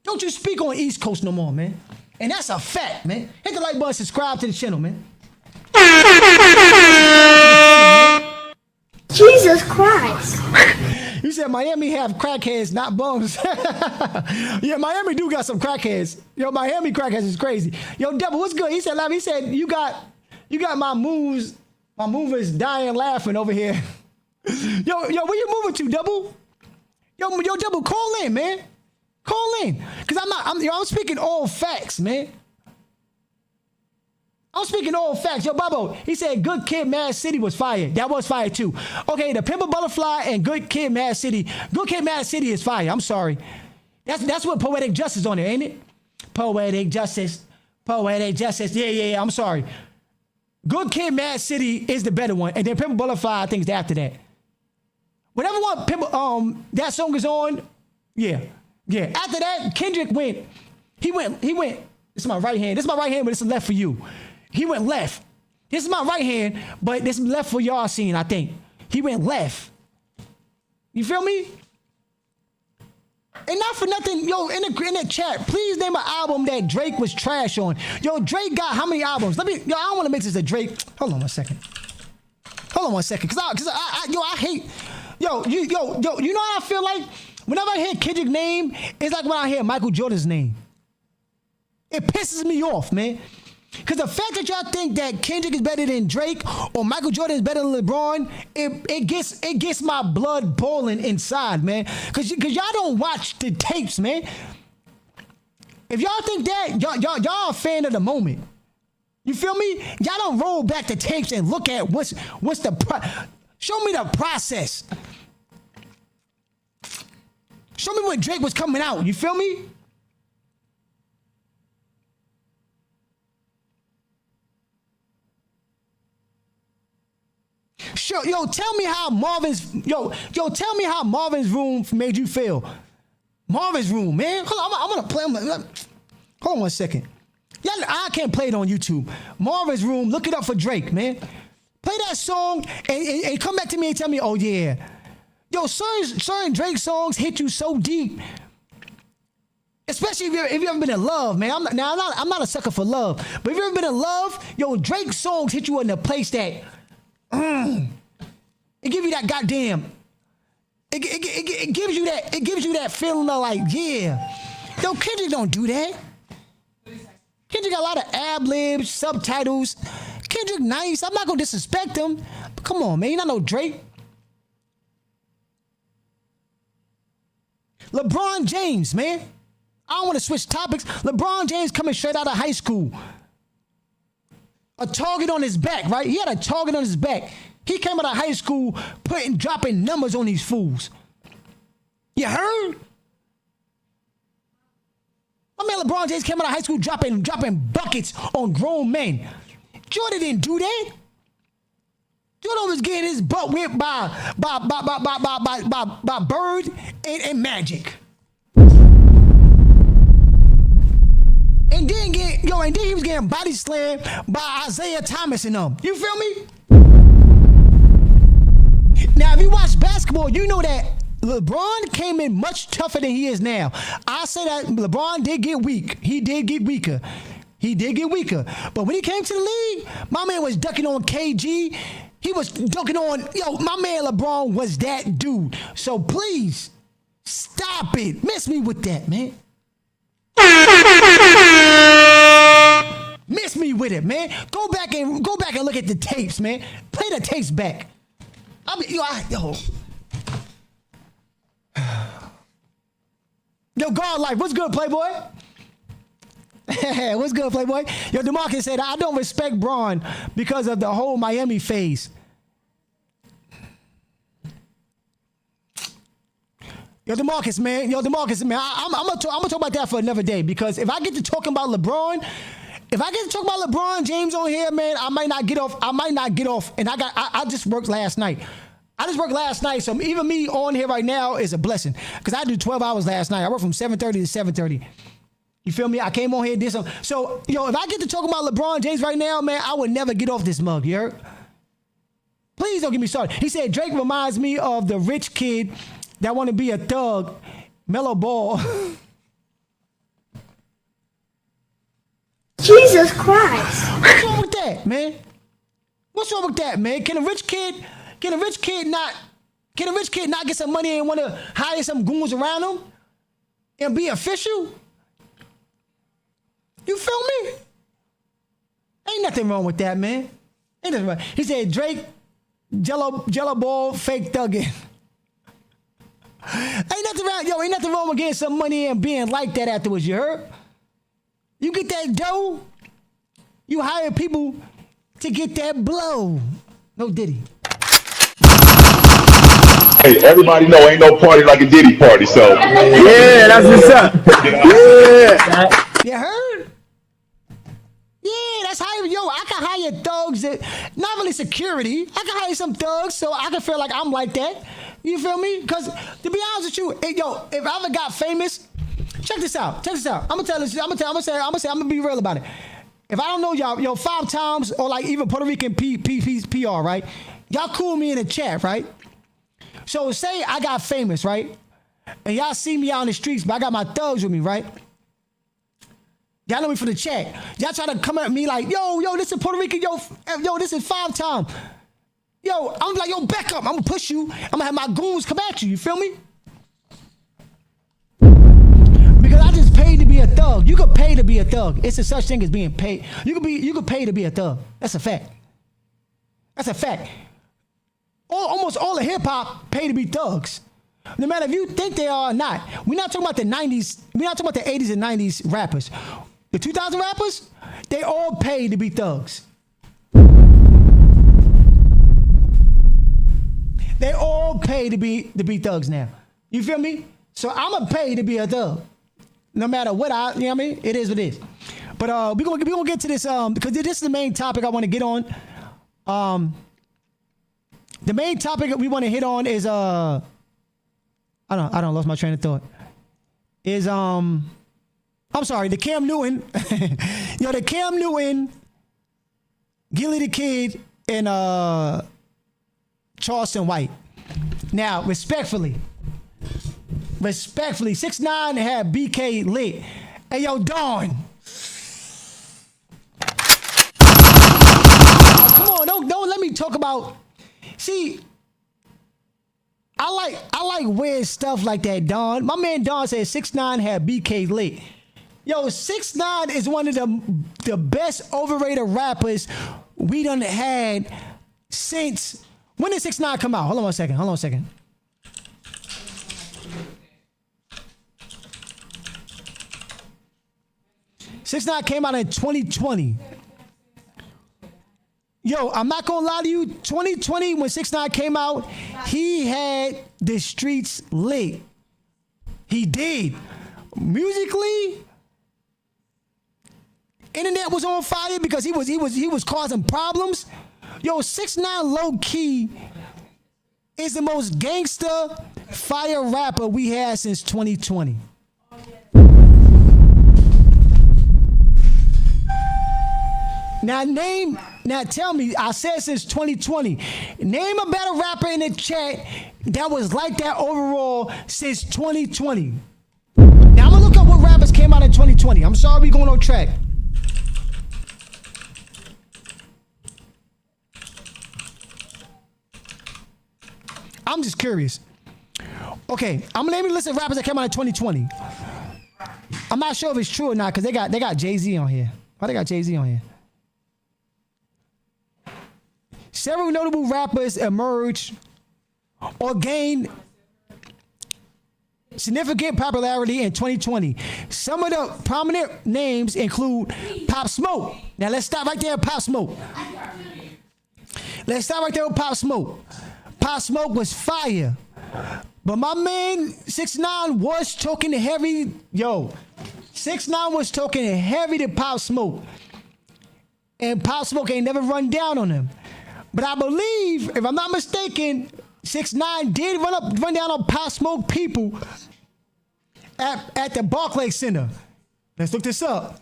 Don't you speak on East Coast no more, man. And that's a fact, man. Hit the like button, subscribe to the channel, man. Jesus Christ. You said Miami have crackheads, not bums. Yeah, Miami do got some crackheads. Yo, Miami crackheads is crazy. Yo, Devil, what's good? He said, you got my movers dying laughing over here. Yo, where you moving to, Double? Yo, Double, call in, man. Call in. Cause I'm speaking all facts, man. I'm speaking all facts. Yo, Bobo, he said Good Kid, Mad City was fire. That was fire too. Okay, the Pimp a Butterfly and Good Kid, Mad City. Good Kid, Mad City is fire. I'm sorry. That's what Poetic Justice on there, ain't it? Poetic Justice. Yeah, I'm sorry. Good Kid, Mad City is the better one. And then Pimp a Butterfly, I think, is after that. Whatever one that song is on, yeah. After that, Kendrick went. He went. This is my right hand. This is my right hand, but this is left for you. He went left. This is my right hand, but this is left for y'all scene, I think. He went left. You feel me? And not for nothing, yo, in the chat, please name an album that Drake was trash on. Yo, Drake got how many albums? I don't want to mix this to Drake. Hold on one second. Cause I hate. You know how I feel like? Whenever I hear Kendrick's name, it's like when I hear Michael Jordan's name. It pisses me off, man. Because the fact that y'all think that Kendrick is better than Drake or Michael Jordan is better than LeBron, it gets my blood boiling inside, man. Because y'all don't watch the tapes, man. If y'all think that, y'all a fan of the moment. You feel me? Y'all don't roll back the tapes and look at what's the show me the process. Show me when Drake was coming out. You feel me? Sure, tell me how Marvin's Room made you feel. Marvin's Room, man. Hold on, I'm gonna play. Hold on 1 second. Yeah, I can't play it on YouTube. Marvin's Room, look it up for Drake, man. Play that song and come back to me and tell me, oh yeah. Certain Drake songs hit you so deep. Especially if you ever been in love, man. I'm not a sucker for love. But if you ever been in love, Drake songs hit you in a place that it give you that goddamn. It gives you that feeling of like, yeah. Kendrick don't do that. Kendrick got a lot of ad-libs, subtitles. Kendrick nice. I'm not gonna disrespect him. But come on, man. You're not no Drake. LeBron James, man. I don't want to switch topics. LeBron James coming straight out of high school. A target on his back, right? He had a target on his back. He came out of high school dropping numbers on these fools. You heard? My man LeBron James came out of high school dropping buckets on grown men. Jordan didn't do that. Jordan was getting his butt whipped by Bird and Magic. And then he was getting body slammed by Isaiah Thomas and them. You feel me? Now, if you watch basketball, you know that LeBron came in much tougher than he is now. I say that LeBron did get weak. He did get weaker. But when he came to the league, my man was ducking on KG. He was dunking on, my man LeBron was that dude. So please, stop it. Miss me with that, man. Miss me with it, man. Go back and look at the tapes, man. Play the tapes back. God Life, what's good, Playboy? What's good, Playboy? DeMarcus said, I don't respect Braun because of the whole Miami phase. DeMarcus, man. I'm gonna talk about that for another day, because if I get to talking about LeBron, James on here, man, I might not get off. And I just worked last night. So even me on here right now is a blessing, because I did 12 hours last night. I worked from 7:30 to 7:30. You feel me? I came on here and did something. So, if I get to talk about LeBron James right now, man, I would never get off this mug, you heard? Please don't get me started. He said, Drake reminds me of the rich kid that want to be a thug, mellow ball. Jesus Christ. What's wrong with that, man? Can a rich kid not get some money and want to hire some goons around him and be official? You feel me? Ain't nothing wrong with that, man. Ain't nothing wrong. He said, Drake, jello ball, fake thugging. Ain't nothing wrong with getting some money and being like that afterwards, you heard? You get that dough, you hire people to get that blow. No Diddy. Hey, everybody know ain't no party like a Diddy party, so. Yeah, that's what's up. Yeah. You heard? Yeah, that's how, I can hire thugs that, not really security. I can hire some thugs so I can feel like I'm like that. You feel me? Because to be honest with you, if I ever got famous, check this out. I'm gonna be real about it. If I don't know y'all, 5 times or like even Puerto Rican PR, right? Y'all cool me in the chat, right? So say I got famous, right? And y'all see me out in the streets, but I got my thugs with me, right? Y'all know me from the chat. Y'all try to come at me like, yo, this is Puerto Rican, yo, this is 5 times. Yo, I'm like, yo, back up. I'm gonna push you. I'm gonna have my goons come at you. You feel me? Because I just paid paid to be a thug. You could pay to be a thug. It's a such thing as being paid. You could pay to be a thug. That's a fact. That's a fact. Almost all of hip hop pay to be thugs. No matter if you think they are or not. We're not talking about the 90s. We're not talking about the 80s and 90s rappers. The 2000 rappers, they all pay to be thugs. They all pay to be thugs now. You feel me? So I'm going to pay to be a thug. No matter what you know what I mean? It is what it is. But we're gonna get to this because this is the main topic I want to get on. The main topic that we want to hit on is I don't lost my train of thought. Is I'm sorry, the Cam Newton, the Cam Newton, Gillie the Kid, and Charleston White. Now, respectfully, 6ix9ine had BK lit. Hey, yo, Dawn. Come on, don't let me talk about. See, I like weird stuff like that, Dawn. My man Dawn said 6ix9ine had BK lit. Yo, 6ix9ine is one of the best overrated rappers we done had since. When did 6ix9ine come out? Hold on a second. 6ix9ine came out in 2020. Yo, I'm not gonna lie to you. 2020, when 6ix9ine came out, he had the streets lit. He did. Musically, internet was on fire because he was causing problems. Yo, 6ix9ine low key is the most gangster fire rapper we had since 2020. Now tell me, I said since 2020, name a better rapper in the chat that was like that overall since 2020. Now I'm gonna look up what rappers came out in 2020. I'm sorry we going on track. I'm just curious. Okay, I'm gonna name a list of rappers that came out in 2020. I'm not sure if it's true or not because they got Jay-Z on here. Why they got Jay-Z on here? Several notable rappers emerged or gained significant popularity in 2020. Some of the prominent names include Pop Smoke. Now let's stop right there with Pop Smoke. Pop Smoke was fire. But my man 6ix9ine was talking heavy. Yo, 6ix9ine was talking heavy to Pop Smoke. And Pop Smoke ain't never run down on him. But I believe, if I'm not mistaken, 6ix9ine did run down on Pop Smoke people at the Barclays Center. Let's look this up.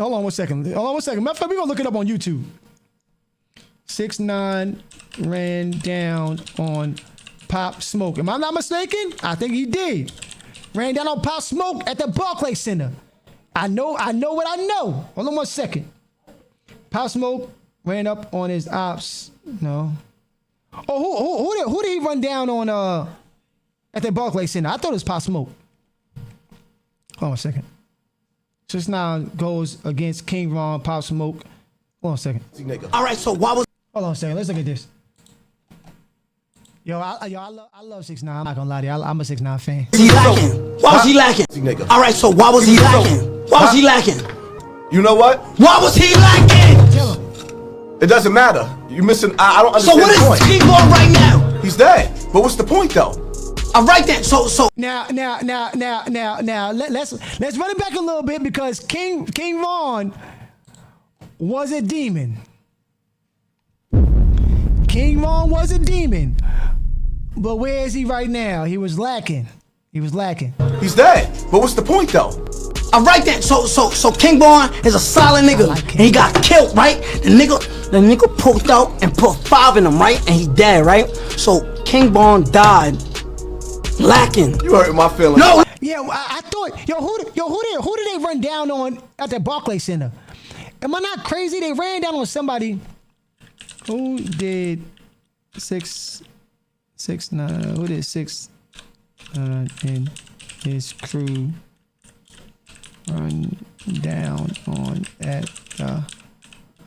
Hold on one second. Matter of fact, we're gonna look it up on YouTube. 6ix9ine ran down on Pop Smoke. Am I not mistaken? I think he did. Ran down on Pop Smoke at the Barclays Center. I know what I know. Hold on one second. Pop Smoke ran up on his ops. No. Oh, who did he run down on at the Barclays Center? I thought it was Pop Smoke. Hold on a second. 6ix9ine goes against King Von, Pop Smoke. Hold on a second. All right, so why was... Hold on a second. Let's look at this. Yo, I love 6ix9ine. I'm not gonna lie to you. I'm a 6ix9ine fan. He lacking? Why was he lacking? All right, so why was he lacking? Why was he lacking? You know what? Why was he lacking? Tell him. It doesn't matter. You missing. I don't understand. So what the point. is King Von right now? He's dead. But what's the point though? All right then. So now. Let's run it back a little bit because King Von was a demon. King Von was a demon. But where is he right now? He was lacking. He's dead. But what's the point though? all right then. So King Von is a solid nigga, and he got killed, right? The nigga poked out and put 5 in him, right? And he dead, right? So King Von died lacking. You hurt my feelings. No. Yeah, I thought, who did they run down on at the Barclays Center? Am I not crazy? They ran down on somebody. Who did 6ix9ine? Who did 6ix9ine his crew run down on at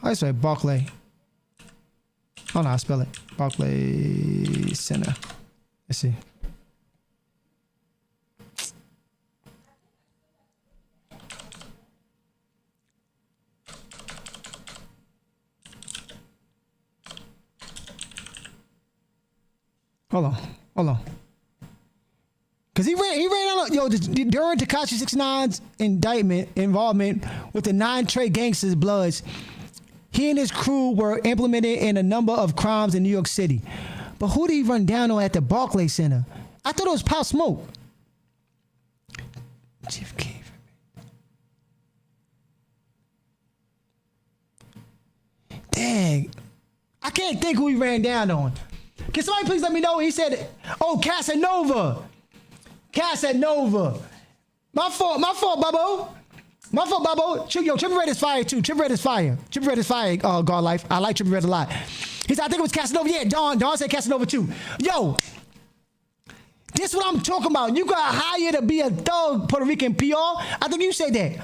I say Barclay. Oh no, I spell it. Barclay Center. Let's see. Hold on. Cause he ran out during Tekashi 6ix9ine's involvement with the 9 Trey gangsters' bloods. He and his crew were implemented in a number of crimes in New York City. But who did he run down on at the Barclay Center? I thought it was Pop Smoke. Chief Keef. Dang. I can't think who he ran down on. Can somebody please let me know? He said, oh, Casanova. My fault, Bubbo. Yo, Trippie Redd is fire too. Trippie Redd is fire. God Life. I like Trippie Redd a lot. He said, I think it was Casanova. Yeah, Don said Casanova too. Yo, this is what I'm talking about. You got hired to be a thug Puerto Rican PR. I think you said that.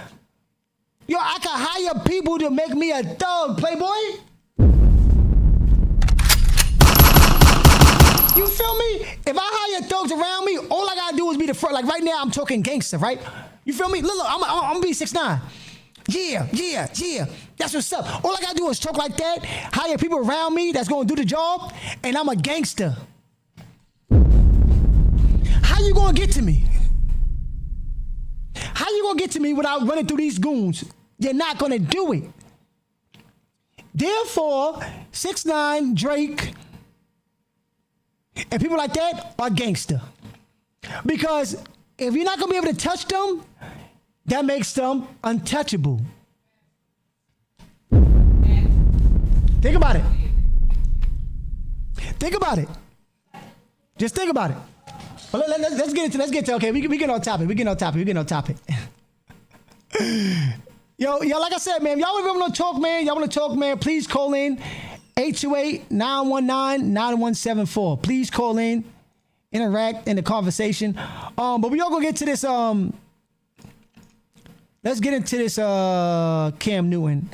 Yo, I can hire people to make me a thug, Playboy. You feel me? If I hire thugs around me, all I gotta do is be the front. Like right now, I'm talking gangster, right? You feel me? Look, I'm gonna be 6ix9ine. Yeah. That's what's up. All I gotta do is talk like that, hire people around me that's gonna do the job, and I'm a gangster. How you gonna get to me? How you gonna get to me without running through these goons? You're not gonna do it. Therefore, 6ix9ine, Drake, and people like that are gangster. Because if you're not gonna be able to touch them, that makes them untouchable. Think about it. Just think about it. Well, let's get to okay, we get on topic. Yo, like I said, man, y'all want to talk, man, please call in 828-919-9174. Please call in, interact in the conversation. But we all gonna get to this. Let's get into this Cam Newton.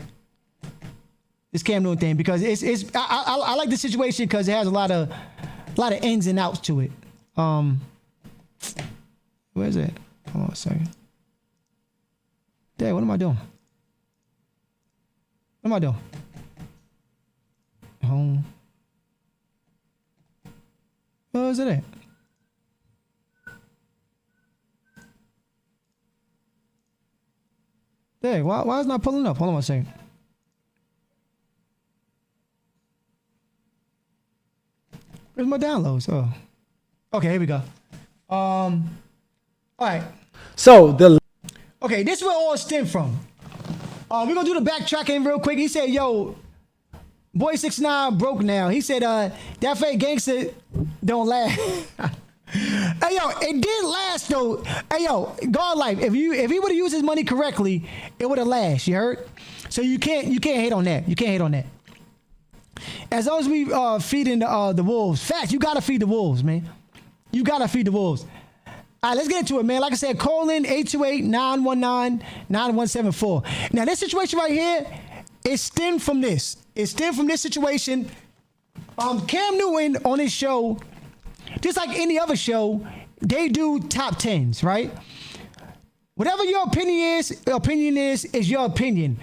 This Cam Newton thing, because I like the situation because it has a lot of ins and outs to it. Where is it? Hold on a second. Dad, what am I doing? Home. Where is it at? Dang, why is it not pulling up? Hold on a second. Where's my downloads? Oh. Okay, here we go. All right. So okay, this is where it all stemmed from. We're gonna do the backtracking real quick. He said, yo, boy 6ix9ine broke now. He said, that fake gangster don't last. Hey, yo, it did last, though. Hey, yo, God Life, if he would have used his money correctly, it would have last, you heard? So you can't hate on that. As long as we feeding the wolves. Facts, you gotta feed the wolves, man. You gotta feed the wolves. All right, let's get into it, man. Like I said, call in 828-919-9174. Now, this situation right here, it stemmed from this. Situation. Cam Newton on his show, just like any other show, they do top 10s, right? Whatever your opinion is your opinion.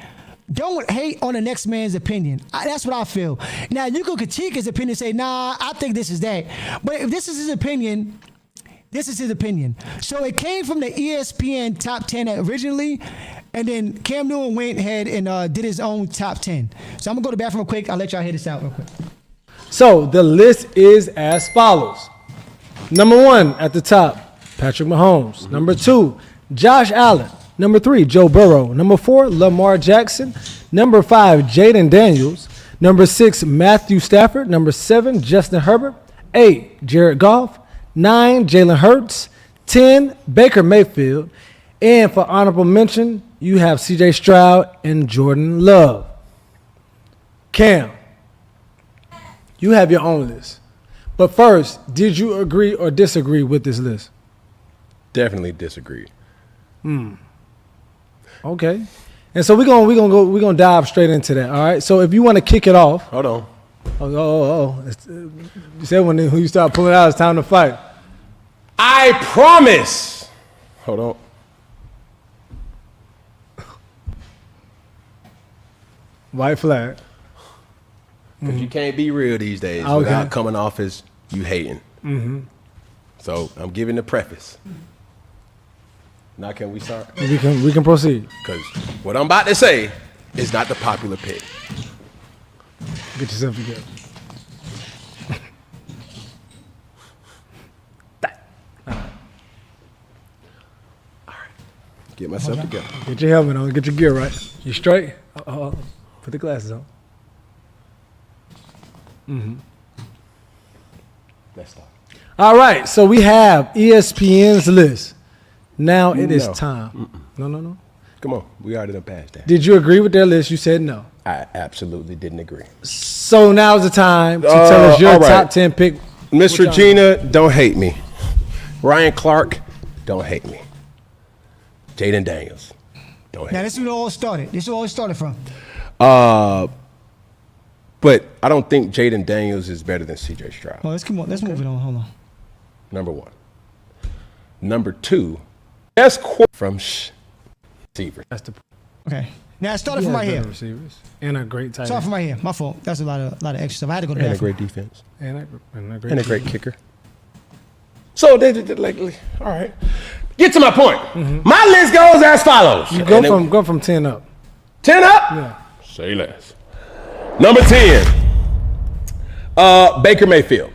Don't hate on the next man's opinion. That's what I feel. Now, you can critique his opinion and say, nah, I think this is that. But if this is his opinion, this is his opinion. So it came from the ESPN top 10 originally, and then Cam Newton went ahead and did his own top 10. So I'm going to go to the bathroom real quick. I'll let y'all hear this out real quick. So the list is as follows. Number 1 at the top, Patrick Mahomes. Number 2, Josh Allen. Number 3, Joe Burrow. Number 4, Lamar Jackson. Number 5, Jaden Daniels. Number 6, Matthew Stafford. Number 7, Justin Herbert. 8, Jared Goff. 9, Jaylen Hurts. 10, Baker Mayfield. And for honorable mention, you have CJ Stroud and Jordan Love. Cam, you have your own list. But first, did you agree or disagree with this list? Definitely disagree. Okay. And so we're gonna dive straight into that. All right. So if you want to kick it off. Hold on. You said when you start pulling out, it's time to fight. I promise. Hold on. White flag. Because you can't be real these days Okay. without coming off as you hating. Mm-hmm. So I'm giving the preface. Now can we start? We can proceed. Because what I'm about to say is not the popular pick. Get yourself together. Get myself together. Get your helmet on. Get your gear right. You straight? Put the glasses on. Mm-hmm. Let's start. All right. So we have ESPN's list. Now it is time. No. Come on. We already done passed that. Did you agree with their list? You said no. I absolutely didn't agree. So now's the time to tell us your all right. top 10 pick. Miss Regina, don't hate me. Ryan Clark, don't hate me. Jaden Daniels, don't hate Now this is where it all started. This is where it all started from. But I don't think Jaden Daniels is better than CJ Stroud. Well, let's move it on. Hold on. Number one. Number two, best quarter from receiver. That's the Okay. Now it started from right here. Receivers and a great tight Start end. from right here. My fault. That's a lot of extra stuff. I had to go to And a bathroom. great defense. And And a great kicker. So they like, all right. Get to my point. My list goes as follows. You go from 10 up. 10 up? Yeah. Say less. Number 10, Baker Mayfield.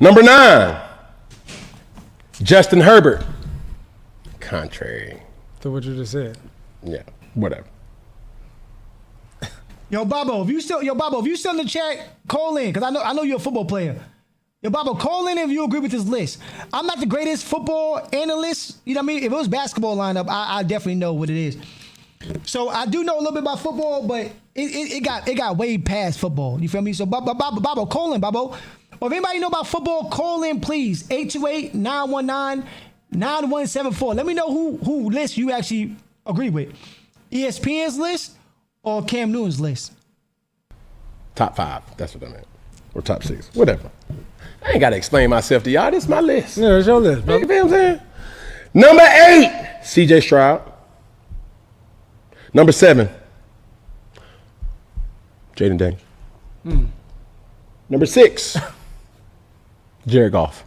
Number 9, Justin Herbert. Contrary. To what you just said. Yeah, whatever. Yo, Bobo, if you still in the chat, call in, because I know you're a football player. Yo, Bobo, call in if you agree with this list. I'm not the greatest football analyst. You know what I mean? If it was basketball lineup, I definitely know what it is. So I do know a little bit about football, but it got way past football. You feel me? So Bobo, call in, Bobo. Or if anybody know about football, call in, please. 828-919-9174. Let me know who list you actually agree with. ESPN's list or Cam Newton's list? Top 5, that's what I meant. Or top 6, whatever. I ain't got to explain myself to y'all. This is my list. Yeah, it's your list, bro. You feel what I'm saying? Number 8, CJ Stroud. Number 7, Jaden Daniels. Number 6, Jared Goff.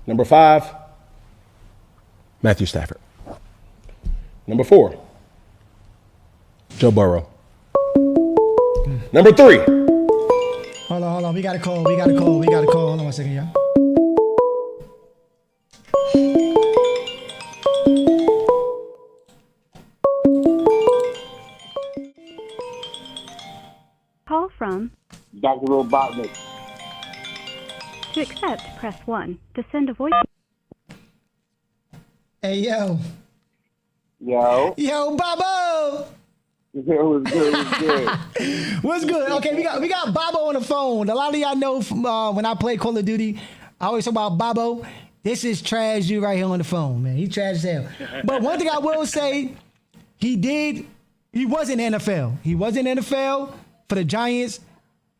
Number 5, Matthew Stafford. Number 4, Joe Burrow. Number 3. Hold on. We got a call. Hold on one second, y'all. Call from Dr. Robotnik. to accept, press 1. To send a voice. Hey, yo. Yo. Yo, Bobo. It was good. What's good? Okay, we got Bobo on the phone. A lot of y'all know from when I play Call of Duty, I always talk about Bobo. This is trash you right here on the phone, man. He trash as hell. But one thing I will say, he was in the NFL. He was in the NFL for the Giants.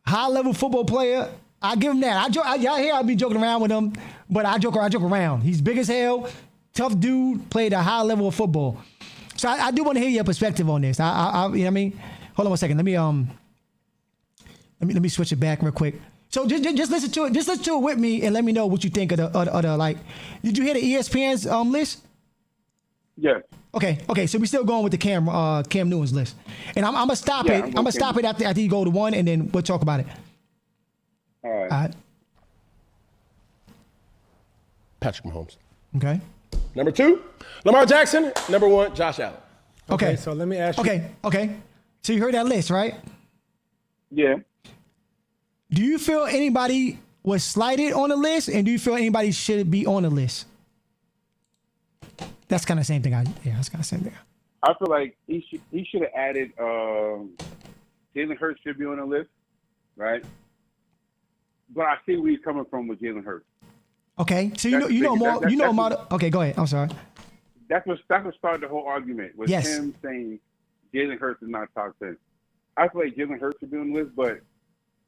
High-level football player. I give him that. Y'all hear I be joking around with him, but I joke around. He's big as hell, tough dude, played a high level of football. So I do want to hear your perspective on this. You know what I mean? Hold on one second. Let me switch it back real quick. So just listen to it. Just listen to it with me and let me know what you think of the like. Did you hear the ESPN's list? Yes. Okay. So we still going with the Cam Newton's list, and I'm gonna stop it. I'm gonna stop it after you go to one, and then we'll talk about it. All right. All right. Patrick Mahomes. Okay. Number 2, Lamar Jackson. Number 1, Josh Allen. Okay. So let me ask you. Okay. So you heard that list, right? Yeah. Do you feel anybody was slighted on the list, and do you feel anybody should be on the list? That's kind of the same thing. That's kind of the same thing. I feel like he should have added Jaylen Hurts should be on the list, right? But I see where he's coming from with Jaylen Hurts. Okay, so you know more. Okay, go ahead. I'm sorry. That's what started the whole argument with him saying Jaylen Hurts is not top 10. I feel like Jaylen Hurts is doing this, but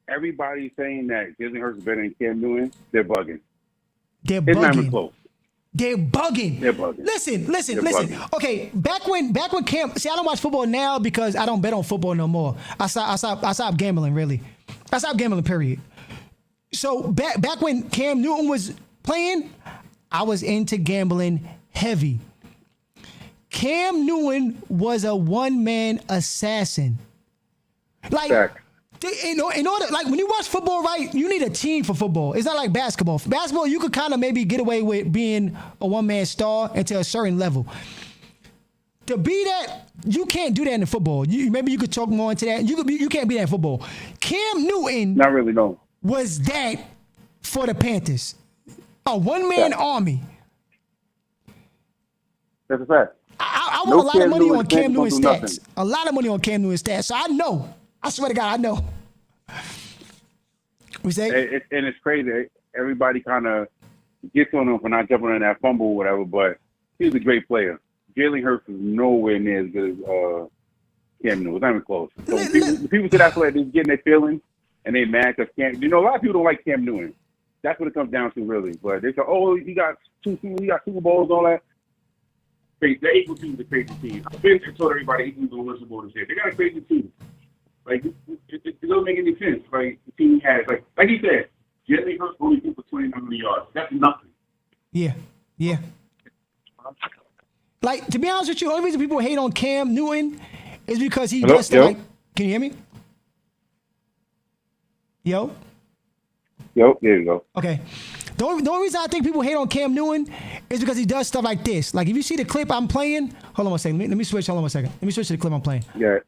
everybody's saying that Jaylen Hurts is better than Cam Newton. They're bugging. It's not even close. They're bugging. They're bugging. Listen. Bugging. Okay, back when Cam. See, I don't watch football now because I don't bet on football no more. I stopped gambling. Really, I stopped gambling. Period. So back when Cam Newton was playing, I was into gambling heavy. Cam Newton was a one-man assassin. Like, in order, like when you watch football, right, you need a team for football. It's not like basketball. Basketball, you could kind of maybe get away with being a one-man star until a certain level. To be that, you can't do that in football. Maybe you could talk more into that. You can't be that in football. Cam Newton, not really, no, was that for the Panthers. A one-man army. That's a fact. I want a lot of money on Cam Newton's stats. A lot of money on Cam Newton's stats. So I know. I swear to God, I know. We say? And it's crazy. Everybody kind of gets on him for not jumping on that fumble or whatever, but he's a great player. Jaylen Hurts is nowhere near as good as Cam Newton. It's not even close. So people say that's like they're getting their feelings and they mad because Cam. You know, a lot of people don't like Cam Newton. That's what it comes down to, really. But they say, oh, he got Super Bowls and all that. The Eagles team is a crazy team. I've been there, told everybody Eagles don't listen to this. They got a crazy team. Like, it doesn't make any sense. Like, the team has, like he said, Jaylen Hurts only threw for 2,900 yards. That's nothing. Yeah. Like, to be honest with you, the only reason people hate on Cam Newton is because he does stuff like. Can you hear me? Yo, there you go. Okay. The only reason I think people hate on Cam Newton is because he does stuff like this. Like, if you see the clip I'm playing, hold on one second. Let me switch. Hold on one second. Let me switch to the clip I'm playing. Yeah.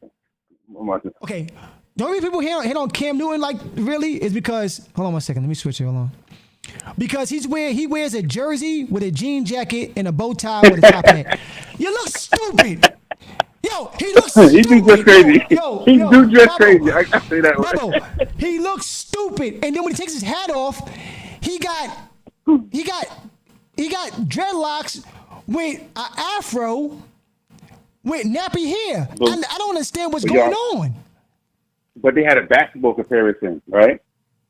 Okay. The only reason people hate on Cam Newton, like, really, is because, hold on one second. Let me switch it. Hold on. Because he wears a jersey with a jean jacket and a bow tie with a top hat. You look stupid. Yo, he looks stupid. He do dress crazy. He do dress Bubba, crazy. I say that. Bubba, he looks stupid. And then when he takes his hat off, he got dreadlocks with an afro with nappy hair. I don't understand what's going on. But they had a basketball comparison, right?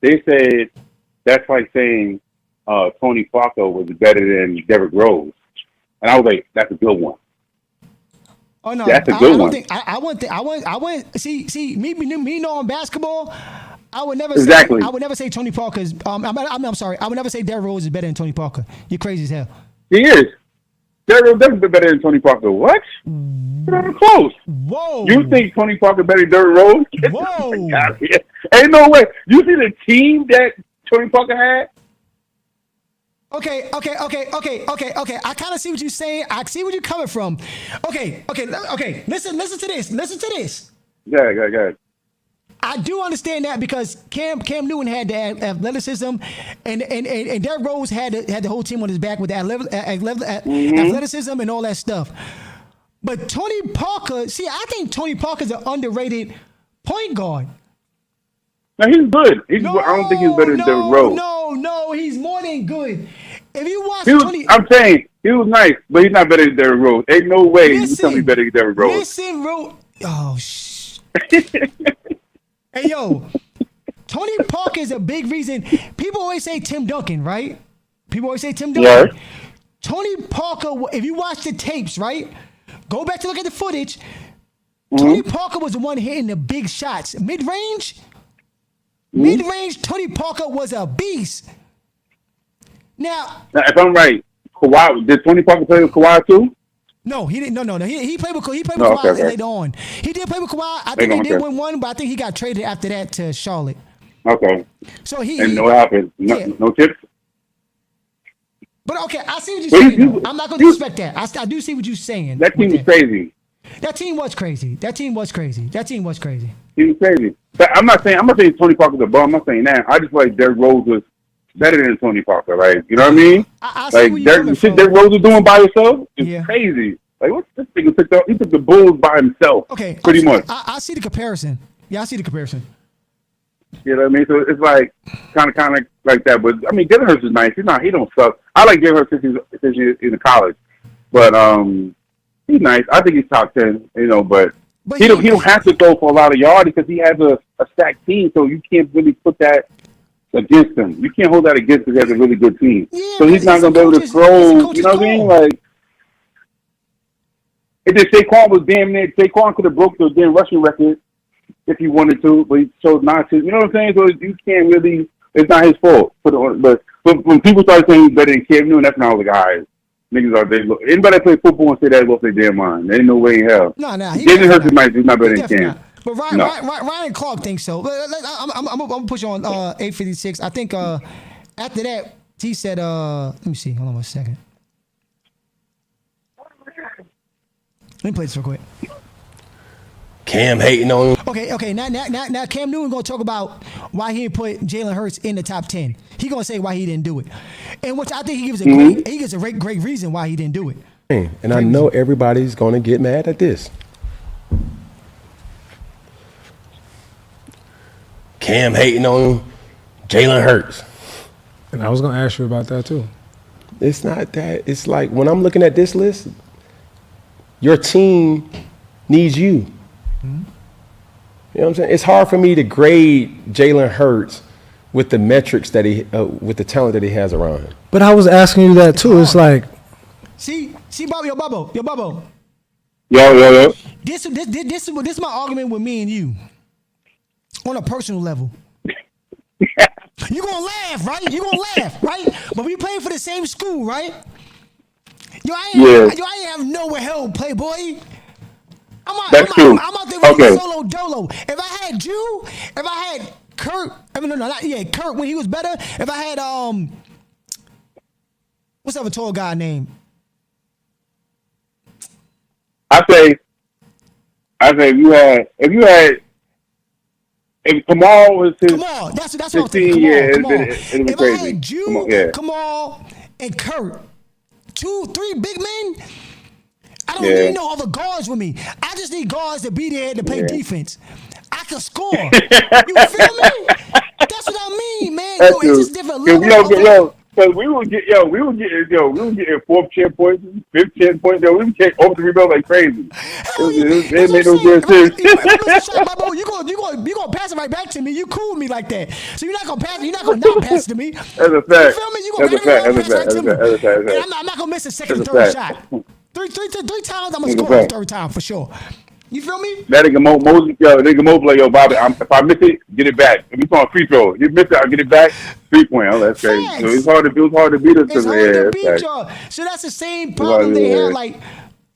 They said that's like saying Tony Parker was better than Derrick Rose. And I was like, that's a good one. Oh no, that's a good one. I want see me knowing basketball. I would never exactly. say I would never say Tony Parker's. I'm sorry. I would never say Derrick Rose is better than Tony Parker. You're crazy as hell. He is. Derrick Rose definitely better than Tony Parker. What? Not close. Whoa. You think Tony Parker better than Derrick Rose? Whoa. Ain't no way. You see the team that Tony Parker had? Okay. I kind of see what you're saying. I see where you're coming from. Okay. Listen to this. Yeah. I do understand that because Cam Newton had the athleticism, and Derrick Rose had the whole team on his back with the athleticism and all that stuff. But Tony Parker, I think Tony Parker's an underrated point guard. No, he's good. I don't think he's better than Derrick Rose. No, he's more than good. If you watch I'm saying he was nice, but he's not better than Derrick Rose. Ain't no way you tell me better than Derrick Rose. Listen, Hey, yo, Tony Parker is a big reason. People always say Tim Duncan, right? Yeah. Tony Parker, if you watch the tapes, right? Go back to look at the footage. Tony Parker was the one hitting the big shots. Mid-range, Tony Parker was a beast. Now, if I'm right, Kawhi, did Tony Parker play with Kawhi too? No, he didn't. No. He played with Kawhi later on. He did play with Kawhi. I think he did win one, but I think he got traded after that to Charlotte. Okay. So and what happened? No tips. But okay, I see what you're saying. I'm not going to disrespect that. I do see what you're saying. That team was crazy. That team was crazy. He was crazy. But I'm not saying Tony Parker's a bum. I'm not saying that. I just feel like Derrick Rose was better than Tony Parker, right? You know what I mean? The shit Derrick Rose was doing by himself is crazy. Like, what's this thing? He took the Bulls by himself. Okay, pretty much. I see the comparison. Yeah, I see the comparison. You know what I mean? So it's like kind of like that. But I mean, Jaylen Hurts is nice. He don't suck. I like Jaylen Hurts since he's in college, but he's nice. I think he's top 10. You know, but he don't have to go for a lot of yardage because he has a stacked team. So you can't really put that against him. You can't hold that against him. He has a really good team. Yeah, so he's not going to be able to throw. You know what I mean? Like. If Saquon was damn near, Saquon could have broke the damn rushing record if he wanted to, but he chose not to. You know what I'm saying? So you can't really. It's not his fault. But when people start saying he's better than Cam Newton, that's not all the guys. Niggas are they look. Anybody that play football and say that lost their damn mind. There ain't no way in hell. No. Jaylen Hurts is not better than Cam. But Ryan Clark thinks so. I'm gonna push on 856. I think after that he said let me see. Hold on 1 second. Let me play this real quick. Cam hating on him. Okay. Now Cam Newton gonna talk about why he didn't put Jaylen Hurts in the top 10. He gonna say why he didn't do it, and which I think he gives a great reason why he didn't do it. And I know everybody's gonna get mad at this. Cam hating on him. Jaylen Hurts. And I was gonna ask you about that too. It's not that. It's like when I'm looking at this list. Your team needs you. You know what I'm saying? It's hard for me to grade Jaylen Hurts with the metrics that with the talent that he has around him. But I was asking you that too. It's like, see, Bubbo. Yo. This is my argument with me and you on a personal level. You gonna laugh, right? But we playing for the same school, right? I ain't have nowhere held, Playboy. I'm out there with solo dolo. If I had Kurt, Kurt when he was better. If I had what's that tall guy name? I say if Kamal was his Kamal, that's what I'm thinking. Kamal. If I had Jew, Kamal, and Kurt. 2-3 big men. I don't need no other guards with me. I just need guards to be there to play defense. I can score. You feel me? That's what I mean, man. It's just different level. So we will get 4th chair points, 5th chair points. We would take over the rebound like crazy. They made no good sense. You gonna pass it right back to me. You cool with me like that. So you're not gonna pass. You're not gonna not pass it to me. That's a fact. You feel me? You gonna pass it to me. And I'm not gonna miss a second, third shot. Three times I'm gonna score the third time for sure. You feel me? That nigga Mo, Bobby, if I miss it, get it back. If you on free throw, you miss it, I'll get it back. 3-point. Oh, that's crazy. So it's hard to beat us. It's hard to beat y'all. So that's the same problem they have. Like,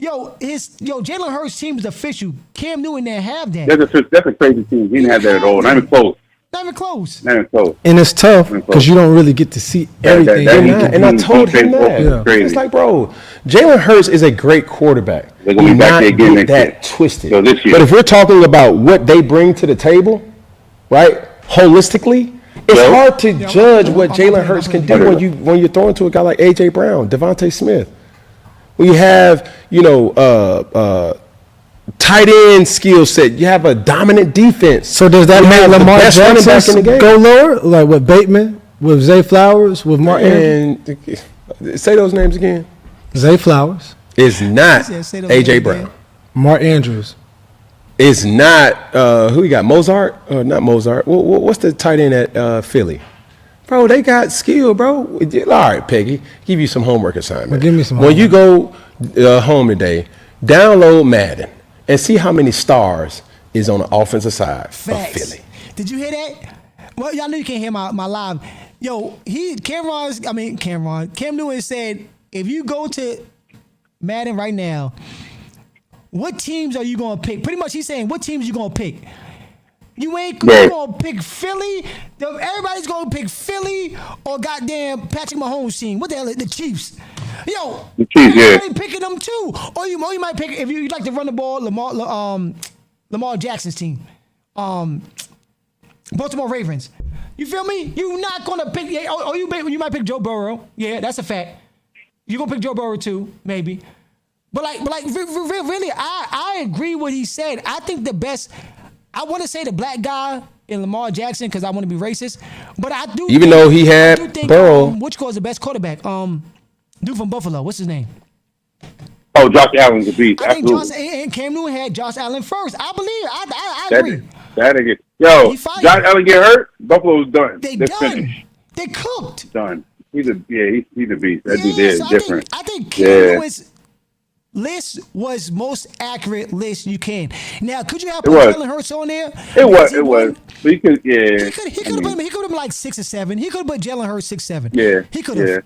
Jaylen Hurts team is official. Cam Newton didn't have that. That's a crazy team. He didn't have that at all. Not even close. Not even close. And it's tough because you don't really get to see everything. And I told him that. It's like, bro, Jaylen Hurts is a great quarterback. They're gonna be back there again next year. Twisted. So this year. But if we're talking about what they bring to the table, right, holistically, it's hard to judge what Jaylen Hurts can do when you're throwing to a guy like A.J. Brown, Devontae Smith. When you have, tight end skill set, you have a dominant defense. So does that make Lamar Jackson go lower? Like with Bateman, with Zay Flowers, with Martin? And say those names again. Zay Flowers is not A.J. Brown. Mark Andrews is not who you got? Mozart or not Mozart? What's the tight end at Philly? Bro, they got skill, bro. All right, Peggy, give you some homework assignment. Well, give me some When homework. you go home today, download Madden and see how many stars is on the offensive side of Philly. Did you hear that? Well, y'all know you can't hear my live. Yo, Cam Newton said, if you go to Madden right now, what teams are you going to pick? Pretty much he's saying, what teams you going to pick? You ain't going to pick Philly. Everybody's going to pick Philly or goddamn Patrick Mahomes' team. What the hell is the Chiefs? Yo, the Chiefs, you picking them too. Or you might pick, if you like to run the ball, Lamar Jackson's team. Baltimore Ravens. You feel me? You're not going to pick, you might pick Joe Burrow. Yeah, that's a fact. You're going to pick Joe Burrow too, maybe. But really, I agree what he said. I think the best, I want to say the black guy in Lamar Jackson because I want to be racist. But I do. Even though he had Burrow. Which was the best quarterback? Dude from Buffalo. What's his name? Oh, Josh Allen's a beast. I think Absolutely. Josh and Cam Newton had Josh Allen first. I believe. I agree. That nigga. Yo, Josh Allen get hurt. Buffalo's done. They're done. finished. They cooked. Done. He's a beast. That dude is so different. I think Cam Newton's list was most accurate list you can. Now, could you have put Jaylen Hurts on there? It was. But he could. Yeah. He could have been like 6 or 7. He could have put Jaylen Hurts 6, 7. Yeah. He could have. Yeah.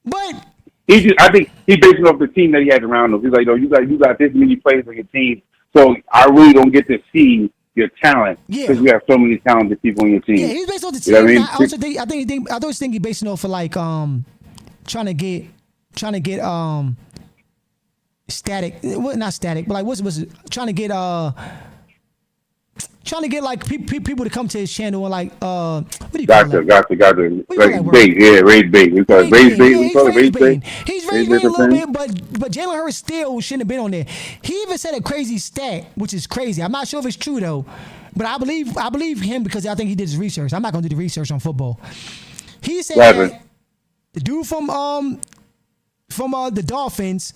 But I think he based it off the team that he had around him. He's like, you got this many players on your team, so I really don't get to see your talent because you have so many talented people on your team. Yeah, he's based off the team. You know what I mean? I also think I think he's based it off for like trying to get static. Well, not static, but like what's it? Trying to get like people to come to his channel and like what do you call it? Gotcha. Like bait, raise bait. We call it raise bait. We call it raise bait. He's raised bait a little bit, but Jaylen Hurts still shouldn't have been on there. He even said a crazy stat, which is crazy. I'm not sure if it's true though, but I believe him because I think he did his research. I'm not gonna do the research on football. He said that the dude from the Dolphins,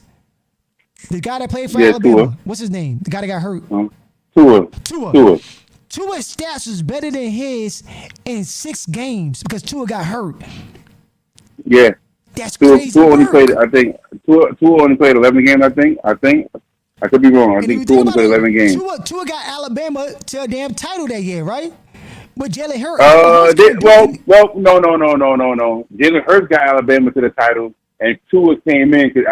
the guy that played for Alabama, what's his name? The guy that got hurt. Tua. Tua's stats was better than his in 6 games because Tua got hurt. Yeah. That's crazy. Tua only played, I think, Tua only played 11 games, I think. I could be wrong. I think Tua only played 11 games. Tua got Alabama to a damn title that year, right? But Jaylen Hurts. No. Jaylen Hurts got Alabama to the title. And Tua came in because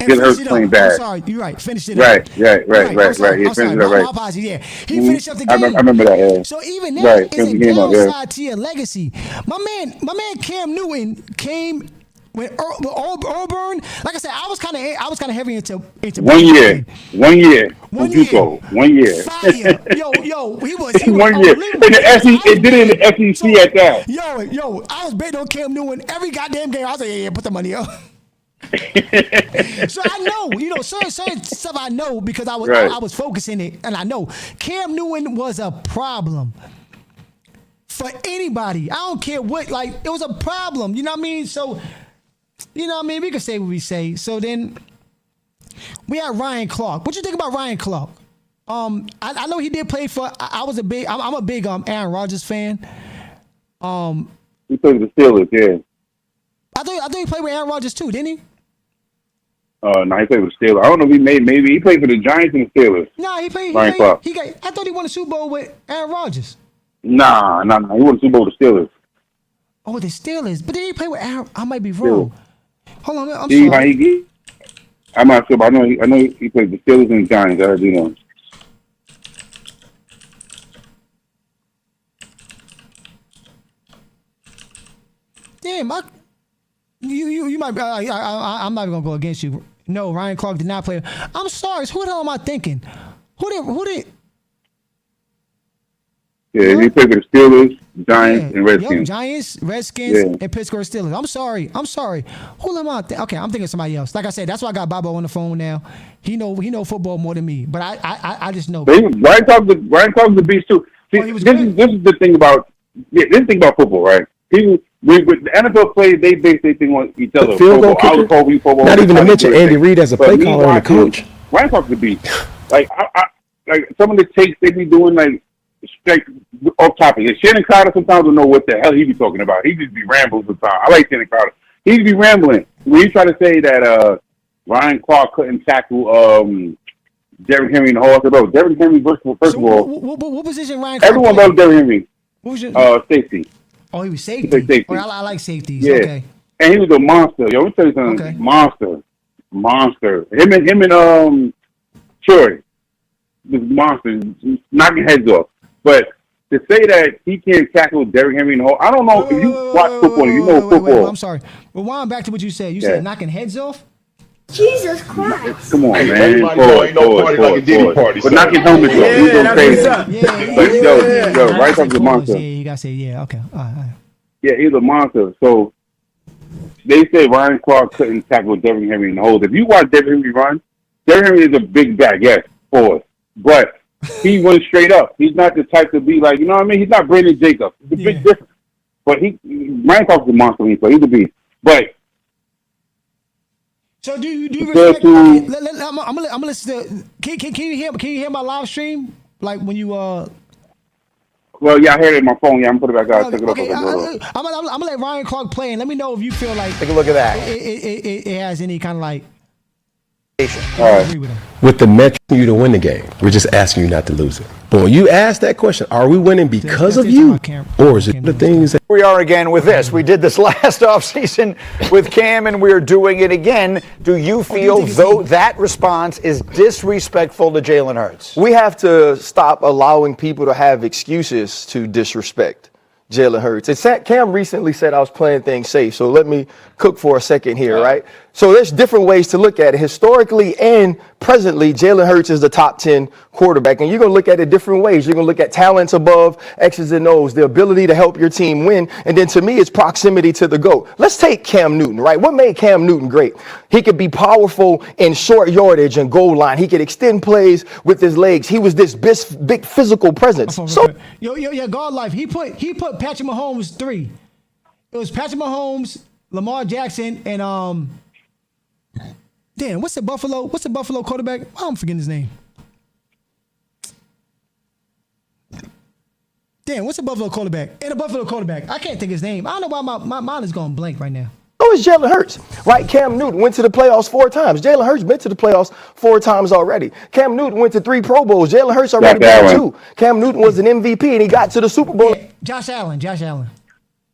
Gillie Hurts playing bad. I'm sorry, you're right. Finished it right. up. He finished it up right. My apologies, yeah. He finished up the game. I remember that. Yeah. So even that is a downside to your legacy. My man Cam Newton came when Auburn. Like I said, I was kind of heavy into 1 year. 1 year. 1 year. Fire. Yo, he was 1 year. In the SEC, it did it in the SEC at that. Yo, I was betting on Cam Newton every goddamn game. I was like, yeah, put the money up. So I know, certain stuff I know because I was focusing it, and I know Cam Newton was a problem for anybody. I don't care what, like, it was a problem. You know what I mean? So, you know what I mean? We can say what we say. So then we had Ryan Clark. What you think about Ryan Clark? I know he did play for. I'm a big Aaron Rodgers fan. He played with the Steelers, yeah. I thought he played with Aaron Rodgers too, didn't he? No, he played with the Steelers. I don't know if maybe he played for the Giants and the Steelers. No, he played. Ryan Clark. I thought he won a Super Bowl with Aaron Rodgers. Nah. He won the Super Bowl with the Steelers. Oh, the Steelers. But did he play with Aaron? I might be wrong. Hold on, I'm sorry. I'm not sure, but I know he played the Steelers and the Giants. I do know. Damn, you might. I'm not gonna go against you. No, Ryan Clark did not play. I'm sorry. Who the hell am I thinking? Who did? Yeah, he played for the Steelers, Giants, and Redskins. Giants, Redskins, and Pittsburgh Steelers. I'm sorry. Who am I? Okay, I'm thinking of somebody else. Like I said, that's why I got Bobo on the phone now. He know football more than me, but I just know. Ryan Clark's the beast too. See, this is the thing about football, right? People with the NFL players, they base their thing on each other. Field goal kicker. Not even to mention Andy Reid as a play caller and a coach. Ryan Clark's the beast. Like like some of the takes they be doing, like off topic. And Shannon Carter sometimes don't know what the hell he be talking about. He just be rambling sometimes. I like Shannon Carter. He be rambling. When he try to say that Ryan Clark couldn't tackle Derrick Henry in the hall, I said, bro, Derrick Henry, first of all, what position Ryan Clark everyone loves Derrick Henry. Safety. Oh, he was safety. Oh, I like safeties. Yeah. Okay. And he was a monster. Yo, let me tell you something. Okay. Monster. Him and Troy was monsters, knocking heads off. But to say that he can't tackle Derrick Henry in the hole, I don't know if you watch football, you know football. I'm sorry. Rewind back to what you said. You said knocking heads off? Jesus Christ. Come on, man. Everybody know ain't no party like a Diddy party. But knocking helmets off, he was going crazy. But yo, right off the monster. Yeah, you got to say, yeah, okay. All right. Yeah, he's a monster. So they say Ryan Clark couldn't tackle Derrick Henry in the hole. If you watch Derrick Henry run, Derrick Henry is a big back, yes, forward. But he went straight up. He's not the type to be like, you know what I mean? He's not Brandon Jacobs. It's a big difference. But Rancoff's a monster when he plays. He's a beast. But so do you respect? I'm gonna listen to. Can you hear my live stream? Like when you Well, yeah, I heard it on my phone. Yeah, I'm gonna put it back out. Okay, I'm gonna let Ryan Clark play and let me know if you feel like take a look at that. It has any kind of like. With the metric for you to win the game, we're just asking you not to lose it. But when you ask that question, are we winning because of you, or is it the things that we are again with this? We did this last offseason with Cam, and we're doing it again. Do you feel though that response is disrespectful to Jaylen Hurts? We have to stop allowing people to have excuses to disrespect Jaylen Hurts. Cam recently said I was playing things safe, so let me cook for a second here, right? So there's different ways to look at it. Historically and presently, Jaylen Hurts is the top 10 quarterback, and you're going to look at it different ways. You're going to look at talents above X's and O's, the ability to help your team win, and then to me, it's proximity to the GOAT. Let's take Cam Newton, right? What made Cam Newton great? He could be powerful in short yardage and goal line. He could extend plays with his legs. He was this big physical presence. Yo, God life. He put Patrick Mahomes 3. It was Patrick Mahomes, Lamar Jackson, and damn, what's the Buffalo quarterback? I'm forgetting his name. Damn, what's the Buffalo quarterback? And the Buffalo quarterback. I can't think his name. I don't know why my mind is going blank right now. So is Jaylen Hurts, right? Cam Newton went to the playoffs 4 times. Jaylen Hurts been to the playoffs 4 times already. Cam Newton went to 3 Pro Bowls. Jaylen Hurts already been to 2. Cam Newton was an MVP and he got to the Super Bowl. Yeah, Josh Allen.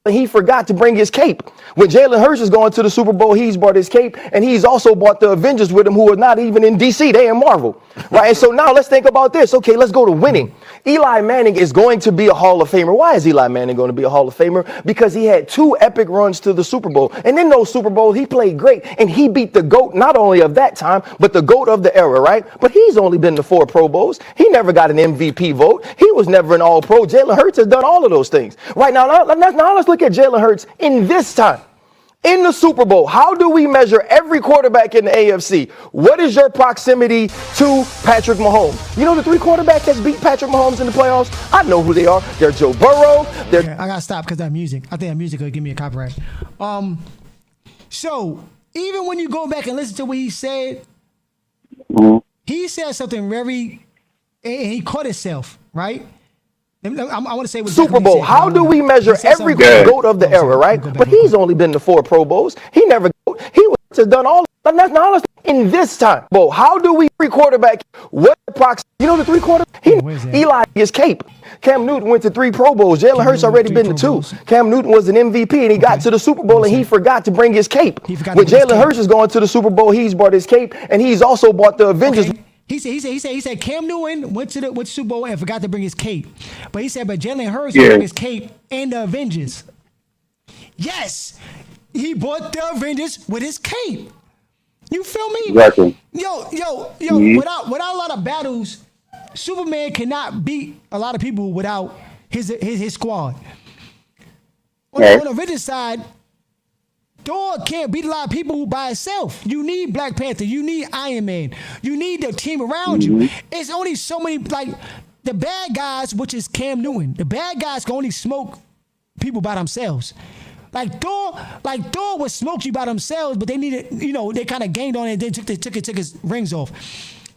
He forgot to bring his cape. When Jaylen Hurts is going to the Super Bowl, he's brought his cape, and he's also brought the Avengers with him, who are not even in DC. They in Marvel, right? And so now let's think about this. Okay, let's go to winning. Eli Manning is going to be a Hall of Famer. Why is Eli Manning going to be a Hall of Famer? Because he had 2 epic runs to the Super Bowl. And in those Super Bowls, he played great, and he beat the GOAT, not only of that time, but the GOAT of the era, right? But he's only been to 4 Pro Bowls. He never got an MVP vote. He was never an All-Pro. Jaylen Hurts has done all of those things. Right now let's look at Jaylen Hurts in this time. In the Super Bowl, how do we measure every quarterback in the AFC? What is your proximity to Patrick Mahomes? You know the 3 quarterbacks that's beat Patrick Mahomes in the playoffs? I know who they are. They're Joe Burrow. I gotta stop because that music. I think that music could give me a copyright. So even when you go back and listen to what he said, he said something very, and he caught himself, right? I want to say Super Bowl. How do we measure every GOAT of the era, right? But he's only been to 4 Pro Bowls. He has done all. Now let's in this time. Well, how do we quarterback? What proxy? You know the 3 quarterbacks? Eli is cape. Cam Newton went to 3 Pro Bowls. Jaylen Hurts already been to 2. Cam Newton was an MVP and he got to the Super Bowl and he forgot to bring his cape. When Jaylen Hurts is going to the Super Bowl, he's brought his cape and he's also brought the Avengers. He said Cam Newton went to the Super Bowl and forgot to bring his cape. But he said, but Jaylen Hurts brought his cape and the Avengers. Yes, he brought the Avengers with his cape. You feel me? Exactly. Yo. Without a lot of battles, Superman cannot beat a lot of people without his squad. On the Avengers side, Thor can't beat a lot of people by itself. You need Black Panther. You need Iron Man. You need the team around you. It's only so many, like, the bad guys, which is Cam Newton. The bad guys can only smoke people by themselves. Like Thor would smoke you by themselves, but they needed, they kind of gained on it and then took his rings off.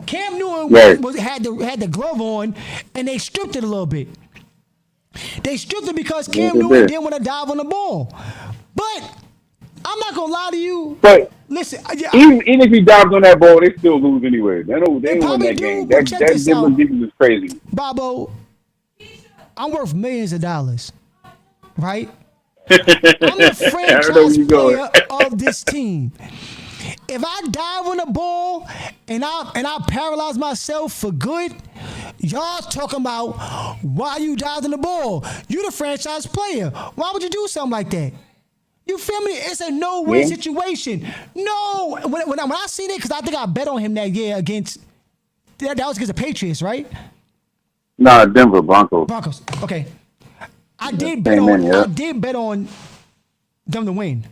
Cam Newton had the glove on, and they stripped it a little bit. They stripped it because Cam Newton didn't want to dive on the ball. But I'm not gonna lie to you. But listen, even if he dives on that ball, they still lose anyway. They win that game. That difference is crazy. Bobo, I'm worth millions of dollars, right? I'm the franchise player of this team. If I dive on the ball and I paralyze myself for good, y'all talking about why you dived on the ball. You the franchise player. Why would you do something like that? You feel me? It's a no-win situation. No. When I seen it, because I think I bet on him that year against, that was against the Patriots, right? Nah, Denver Broncos. Broncos. Okay. I did bet on them to win.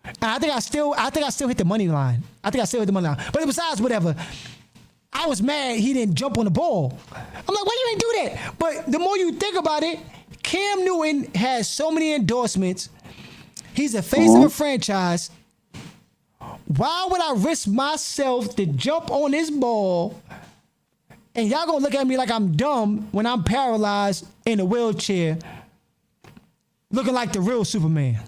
And I think I still hit the money line. But besides, whatever. I was mad he didn't jump on the ball. I'm like, why you ain't do that? But the more you think about it, Cam Newton has so many endorsements. He's the face of a franchise. Why would I risk myself to jump on this ball? And y'all gonna look at me like I'm dumb when I'm paralyzed in a wheelchair, looking like the real Superman.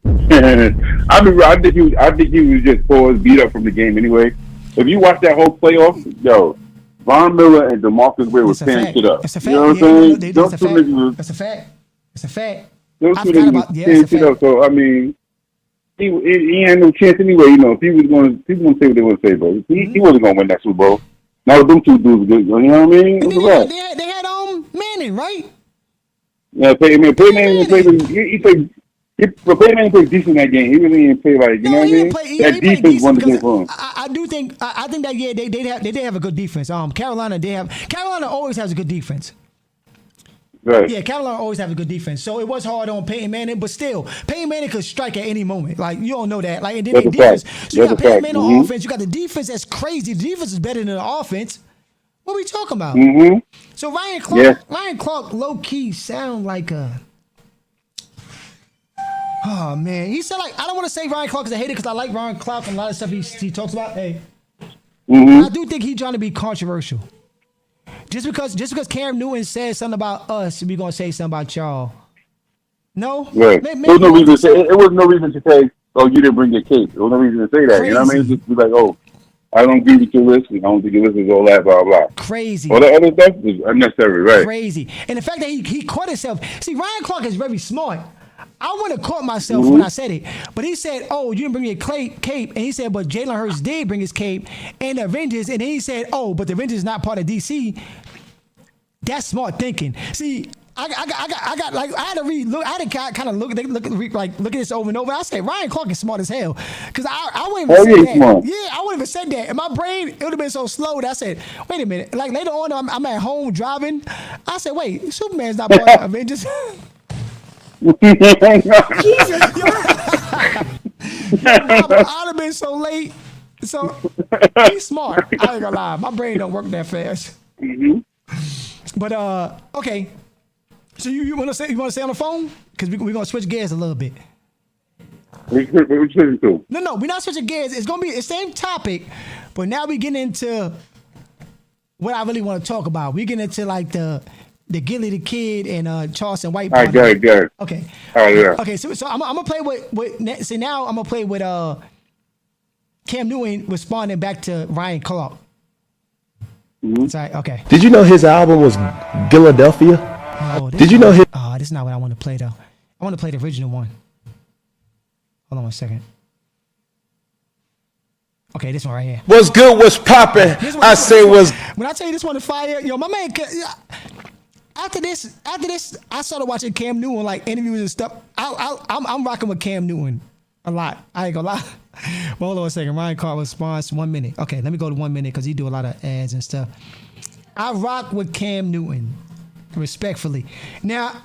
I think he was just paused, beat up from the game anyway. If you watch that whole playoff, yo, Von Miller and DeMarcus Ware was tearing shit up. It's a fact. You know what I'm saying? That's a fact. That's a fact. It's a fact. Those two niggas was tearing shit up. So I mean, he had no chance anyway. You know, if he was going to say what they want to say, but he wasn't going to win that Super Bowl. Now them two dudes, you know what I mean? They had Manning, right? Yeah, Peyton Manning played. Peyton Manning played decent in that game. He really didn't play like, you know what I mean? That defense won the game for him. I think that yeah, they did have a good defense. Carolina always has a good defense. Right. Yeah, Carolina always have a good defense. So it was hard on Peyton Manning, but still, Peyton Manning could strike at any moment. Like, you don't know that. Like, and then the defense. So you got Peyton Manning on offense. You got the defense that's crazy. The defense is better than the offense. What are we talking about? So Ryan Clark, low key sound like a. Oh man, he said like I don't want to say Ryan Clark is a hater because I like Ryan Clark and a lot of stuff he talks about. Hey, I do think he's trying to be controversial. Just because Cam Newton said something about us, we gonna say something about y'all. No, right. There was no reason to say. It was no reason to say, "Oh, you didn't bring your cake." There was no reason to say that. Crazy. You know what I mean? Just be like, "Oh, I don't agree with your list. I don't think your list is all that, blah blah." Crazy. All that other stuff is unnecessary, right? Crazy. And the fact that he caught himself. See, Ryan Clark is very smart. I would have caught myself when I said it. But he said, oh, you didn't bring your cape. And he said, but Jalen Hurts did bring his cape and the Avengers. And then he said, oh, but the Avengers is not part of DC. That's smart thinking. See, I had to kind of look at this over and over. I said, Ryan Clark is smart as hell. Because I wouldn't even say that. Smart. Yeah, I wouldn't even said that. In my brain, it would have been so slow that I said, wait a minute. Like later on, I'm at home driving. I said, wait, Superman's not part of Avengers. Jesus. I'd have been so late. So he's smart. I ain't gonna lie. My brain don't work that fast. But okay. So you wanna stay on the phone? Because we're gonna switch gears a little bit. What you switching to? No, we're not switching gears. It's gonna be the same topic, but now we get into what I really want to talk about. We get into like the Gillie the Kid and Charleston White. All right, good. Okay. All right, yeah. Okay, so I'm gonna play with. See, now I'm gonna play with Cam Newton responding back to Ryan Clark. Sorry, okay. Did you know his album was Philadelphia? Oh, Did you know his? Oh, this is not what I want to play though. I want to play the original one. Hold on 1 second. Okay, this one right here. What's good? What's popping? I say was. When I tell you this one is fire, yo, my man. After this, I started watching Cam Newton like interviews and stuff. I'm rocking with Cam Newton a lot. I ain't gonna lie. Well, hold on 1 second. Ryan Clark response 1 minute. Okay, let me go to 1 minute because he do a lot of ads and stuff. I rock with Cam Newton, respectfully. Now,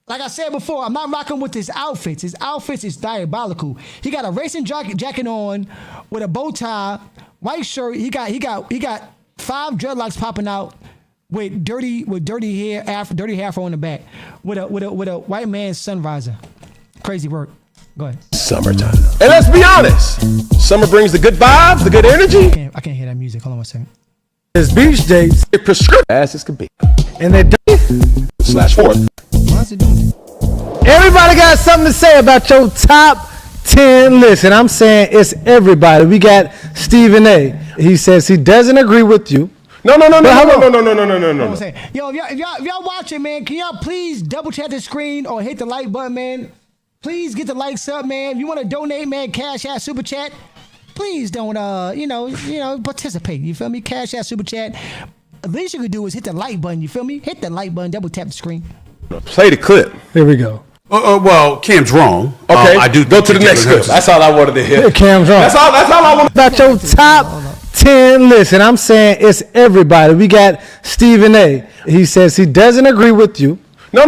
like I said before, I'm not rocking with his outfits. His outfits is diabolical. He got a racing jacket on with a bow tie, white shirt. He got 5 dreadlocks popping out with dirty hair afro on the back with a white man's sunriser. Crazy work. Go ahead. Summertime. And let's be honest, summer brings the good vibes, the good energy. I can't hear that music. Hold on 1 second. His beach dates, it prescriptive as this could be. And they /4. Why is it doing it? Everybody got something to say about your top 10 list, and I'm saying it's everybody. We got Stephen A. He says he doesn't agree with you. No. Yo, if y'all watching, man, can y'all please double check the screen or hit the like button, man? Please get the likes up, man. If you want to donate, man, Cash App, Super Chat. Please don't, participate. You feel me? Cash App, Super Chat. The least you could do is hit the like button. You feel me? Hit the like button. Double tap the screen. Play the clip. Here we go. Well, Cam's wrong. Okay, I do go to the next clip. That's all I wanted to hear. Cam's wrong. That's all I want. About your top 10 list, and I'm saying it's everybody. We got Stephen A. He says he doesn't agree with you. No.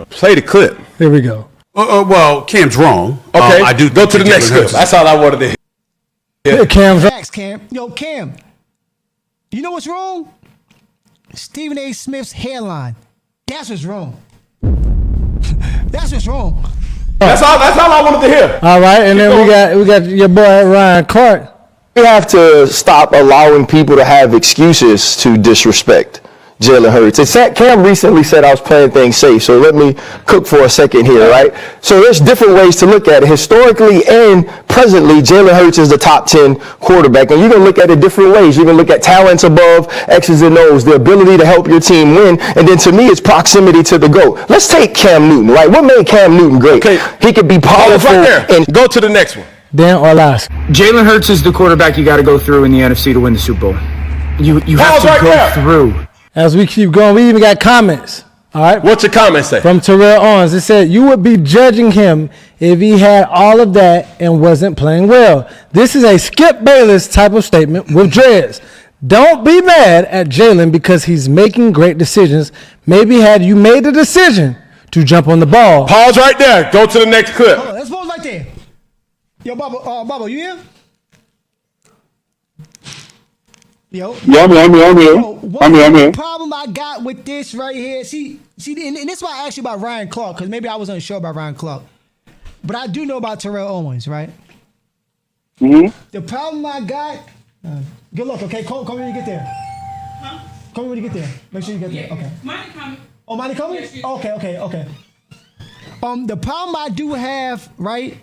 Play the clip. Here we go. Well, Cam's wrong. Okay, I do go to the next clip. That's all I wanted to hear. Yeah, Cam's right. Facts, Cam. Yo, Cam. You know what's wrong? Stephen A. Smith's hairline. That's what's wrong. That's what's wrong. That's all I wanted to hear. All right, and then we got your boy Ryan Clark. We have to stop allowing people to have excuses to disrespect Jaylen Hurts. Cam recently said I was playing things safe, so let me cook for a second here, right? So there's different ways to look at it. Historically and presently, Jaylen Hurts is the top 10 quarterback, and you're going to look at it different ways. You're going to look at talents above, X's and O's, the ability to help your team win, and then to me, it's proximity to the GOAT. Let's take Cam Newton, right? What made Cam Newton great? Okay. He could be powerful. Right there. And go to the next one. Dan Dollaz. Jaylen Hurts is the quarterback you got to go through in the NFC to win the Super Bowl. You have to go through. As we keep going, we even got comments. All right. What's your comment say? From Terrell Owens. It said, you would be judging him if he had all of that and wasn't playing well. This is a Skip Bayless type of statement with dreads. Don't be mad at Jaylen because he's making great decisions. Maybe had you made the decision to jump on the ball. Pause right there. Go to the next clip. Hold on, let's pause right there. Yo, Bubba, you here? Yo, I'm here. I'm here. The problem I got with this right here, see, and this is why I asked you about Ryan Clark, because maybe I wasn't sure about Ryan Clark, but I do know about Terrell Owens, right? Mm-hmm. The problem I got, good luck, okay? Call me when you get there. Huh? Call me when you get there. Make sure you get there. Okay. Money coming. Oh, money coming? Yes, okay. The problem I do have, right?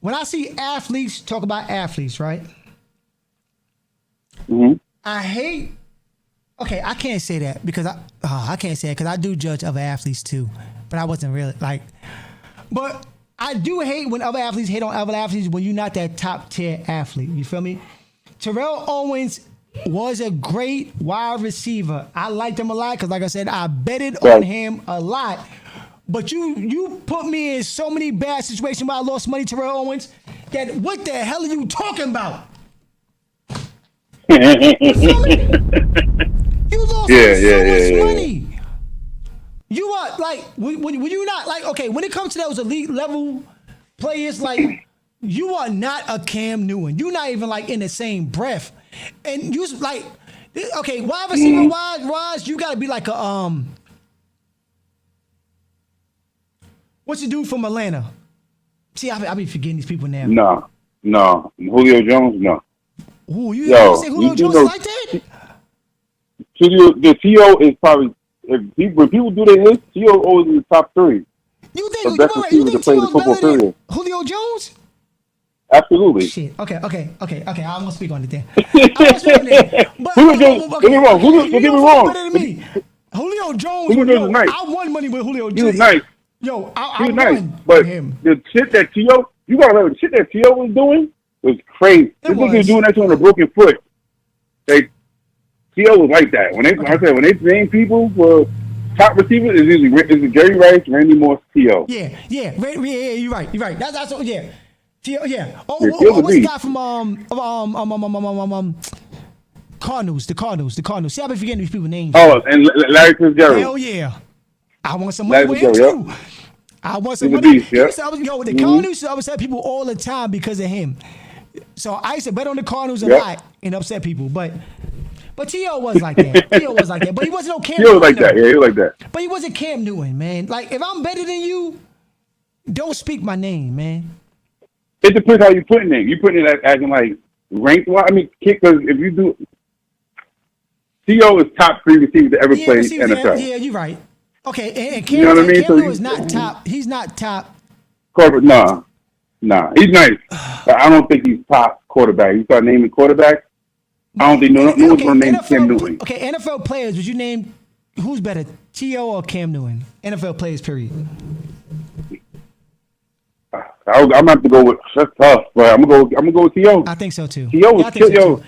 When I see athletes talk about athletes, right? Mm-hmm. I hate. Okay, I can't say that because I can't say it because I do judge other athletes too, but I wasn't really like. But I do hate when other athletes hate on other athletes when you're not that top tier athlete. You feel me? Terrell Owens was a great wide receiver. I liked him a lot because, like I said, I betted on him a lot. But you put me in so many bad situations where I lost money, Terrell Owens. That what the hell are you talking about? You feel me? You lost so much money. You are like, when you not like, okay, when it comes to those elite level players, like, you are not a Cam Newton. You're not even like in the same breath. And you like, okay, wide receiver wise, you gotta be like a what's the dude from Atlanta? See, I be forgetting these people now. No. Julio Jones, no. Ooh, you say Julio Jones is like that? The T.O. is probably, when people do their list, T.O. always in the top 3. You think to play the football period. Julio Jones? Absolutely. Shit. Okay. I'm gonna speak on it then. Julio Jones, don't get me wrong. Don't get me wrong. Better than me. Julio Jones. Julio Jones is nice. I won money with Julio Jones. He was nice. Yo, he was nice. won But him. the shit that T.O., you gotta remember, the shit that T.O. was doing was crazy. This nigga was doing that on a broken foot. T.O. was like that. When they name people for top receivers, it's usually Jerry Rice, Randy Moss, T.O. Yeah, you're right. That's yeah. T.O. Yeah. What's the guy from Cardinals? The Cardinals. See, I've been forgetting these people's names. Oh, and Larry Fitzgerald. Hell yeah. I want some money with him too. I want some money. Beast, yeah. The Cardinals I upset people all the time because of him. So I used to bet on the Cardinals a lot and upset people, but T.O. was like that. T.O. was like that, but he wasn't no Cam Newton. He was like that. Yeah, he was like that. But he wasn't Cam Newton, man. Like, if I'm better than you, don't speak my name, man. It depends how you putting it. You putting it as in like ranked. Well, I mean, because if you do, T.O. is top 3 receiver to ever play NFL. Yeah, you're right. Okay, and Cam, you know what I mean? Cam Newton is not top. He's not top. Corporate, nah. He's nice, but I don't think he's top quarterback. You start naming quarterbacks, I don't think no one's gonna name Cam Newton. Okay, NFL players, would you name who's better, T.O. or Cam Newton? NFL players, period. I'm gonna have to go with that's tough, but I'm gonna go with T.O. I think so too. T.O. was killing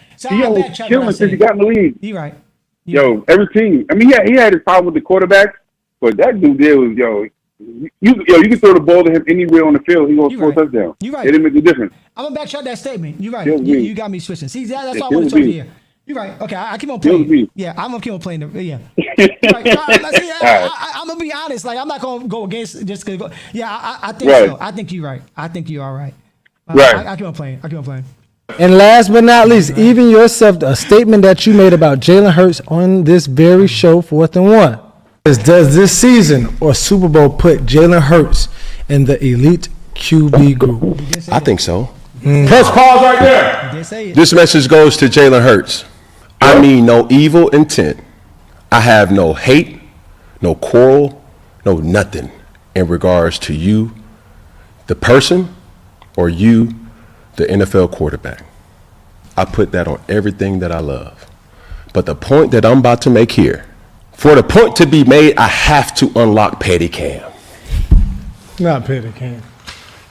since he got in the league. You're right. Yo, every team. I mean, he had his problem with the quarterback, but that dude there was you can throw the ball to him anywhere on the field. He gonna score a touchdown. You're right. It didn't make a difference. I'm gonna backtrack that statement. You're right. You got me switching. See, that's why I want to talk to you. You're right. Okay, I keep on playing. Yeah, I'm gonna keep on playing. Yeah. I'm gonna be honest. Like, I'm not gonna go against just because. Yeah, I think so. I think you're right. I think you are right. Right. I keep on playing. And last but not least, even yourself, a statement that you made about Jaylen Hurts on this very show, 4th and 1. Does this season or Super Bowl put Jaylen Hurts in the elite QB group? I think so. Let's pause right there. This message goes to Jaylen Hurts. I mean no evil intent. I have no hate, no quarrel, no nothing in regards to you, the person, or you, the NFL quarterback. I put that on everything that I love. But the point that I'm about to make here, for the point to be made, I have to unlock Petty Cam. Not Petty Cam.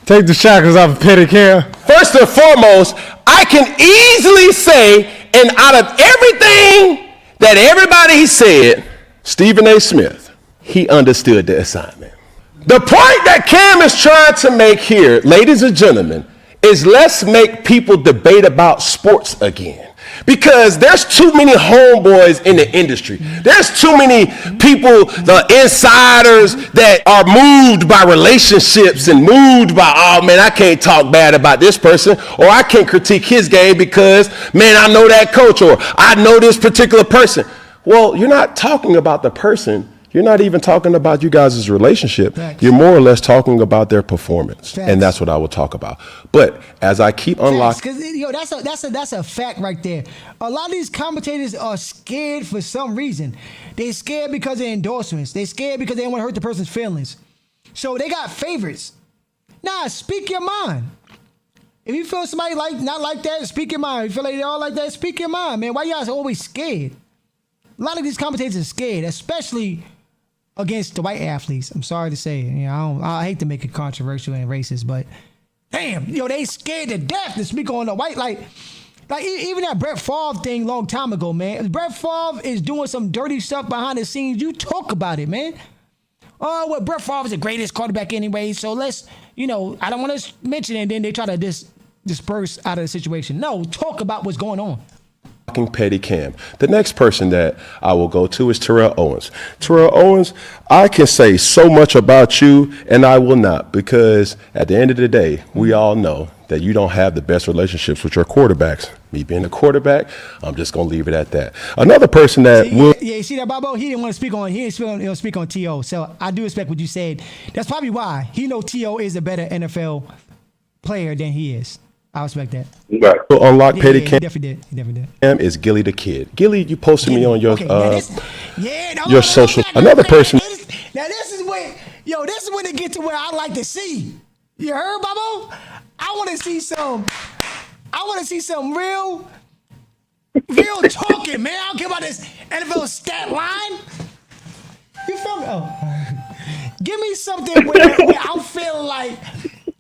Take the shackles off of Petty Cam. First and foremost, I can easily say, and out of everything that everybody said, Stephen A. Smith, he understood the assignment. The point that Cam is trying to make here, ladies and gentlemen, is let's make people debate about sports again. Because there's too many homeboys in the industry. There's too many people, the insiders, that are moved by relationships and moved by, oh man, I can't talk bad about this person, or I can't critique his game because, man, I know that coach, or I know this particular person. Well, you're not talking about the person. You're not even talking about you guys' relationship. Facts. You're more or less talking about their performance. Facts. And that's what I will talk about. But as I keep unlocking... Because that's a fact right there. A lot of these commentators are scared for some reason. They're scared because of endorsements. They're scared because they don't want to hurt the person's feelings. So they got favorites. Nah, speak your mind. If you feel somebody not like that, speak your mind. If you feel like they all like that, speak your mind, man. Why y'all always scared? A lot of these commentators are scared, especially against the white athletes. I'm sorry to say it. I hate to make it controversial and racist, but damn, they scared to death to speak on the white. Like even that Brett Favre thing long time ago, man. If Brett Favre is doing some dirty stuff behind the scenes, you talk about it, man. Oh, well, Brett Favre is the greatest quarterback anyway, so let's, I don't want to mention it, and then they try to disperse out of the situation. No, talk about what's going on. Petty Cam. The next person that I will go to is Terrell Owens. Terrell Owens, I can say so much about you, and I will not, because at the end of the day, we all know that you don't have the best relationships with your quarterbacks. Me being a quarterback, I'm just gonna leave it at that. Another person that will. Yeah, you see that, Bobo? He didn't want to speak on. He didn't speak on T.O. So I do respect what you said. That's probably why he know T.O. is a better NFL player than he is. I respect that. Right. Unlock Petty Cam. He definitely did. Cam is Gillie the Kid. Gillie, you posted me on your your social. Another person. Now this is when it gets to where I like to see. You heard, Bobo? I want to see some real talking, man. I don't care about this NFL stat line. You feel me? Oh. Give me something where I'm feeling like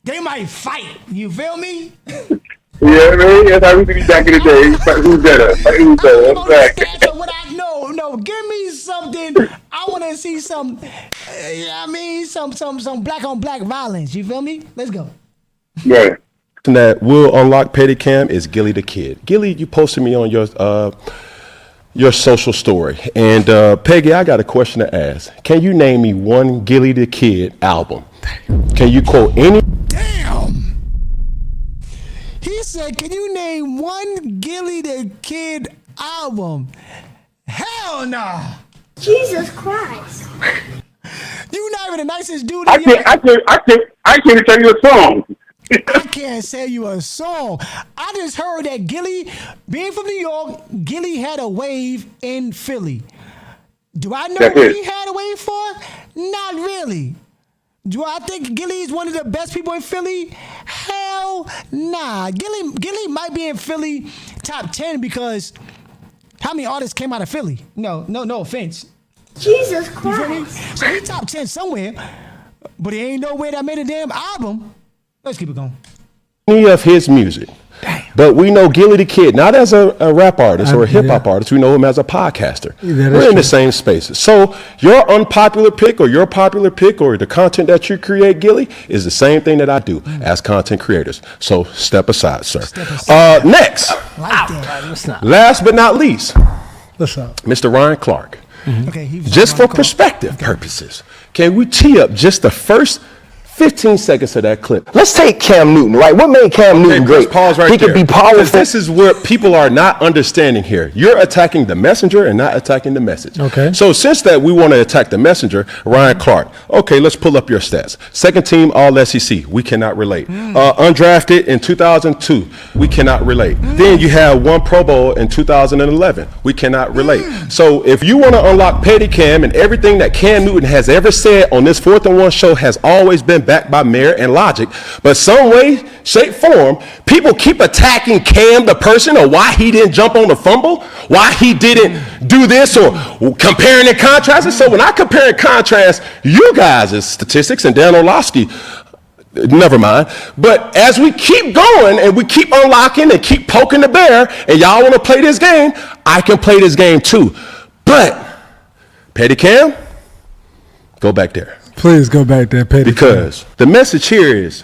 they might fight. You feel me? Yeah, man. That's how we be back in the day. Who's better? Who's better? That's what I know. No, give me something. I want to see some. Some black on black violence. You feel me? Let's go. Yeah. That will unlock Petty Cam is Gillie the Kid. Gillie, you posted me on your social story, and Peggy, I got a question to ask. Can you name me one Gillie the Kid album? Can you quote any? Damn. He said, "Can you name one Gillie the Kid album?" Hell nah. Jesus Christ. You not even the nicest dude. I can't tell you a song. I can't tell you a song. I just heard that Gillie, being from New York, Gillie had a wave in Philly. Do I know what he had a wave for? Not really. Do I think Gillie is one of the best people in Philly? Hell nah. Gillie might be in Philly top 10 because how many artists came out of Philly? No offense. Jesus Christ. So he top 10 somewhere, but he ain't nowhere that made a damn album. Let's keep it going. Any of his music. Damn. But we know Gillie the Kid, not as a rap artist or a hip-hop artist. We know him as a podcaster. We're in the same spaces. So your unpopular pick or your popular pick or the content that you create, Gillie, is the same thing that I do as content creators. So step aside, sir. Next. Last but not least. What's up? Mr. Ryan Clark. Mm-hmm. Okay, just for perspective purposes, can we tee up just the first 15 seconds of that clip. Let's take Cam Newton, right? What made Cam Newton great? Pause right he there. could be powerful. This is what people are not understanding here. You're attacking the messenger and not attacking the message. Okay. So since that we want to attack the messenger, Ryan Clark. Okay, let's pull up your stats. Second team All SEC. We cannot relate. Undrafted in 2002. We cannot relate. Then you have one Pro Bowl in 2011. We cannot relate. So if you want to unlock Petty Cam, and everything that Cam Newton has ever said on this 4th and 1 show has always been backed by merit and logic, but some way, shape, form, people keep attacking Cam the person, or why he didn't jump on the fumble, why he didn't do this, or comparing and contrasting. So when I compare and contrast you guys' statistics and Dan Orlovsky, never mind. But as we keep going and we keep unlocking and keep poking the bear, and y'all want to play this game, I can play this game too. But Petty Cam, go back there. Please go back there, Petty. Because the message here is,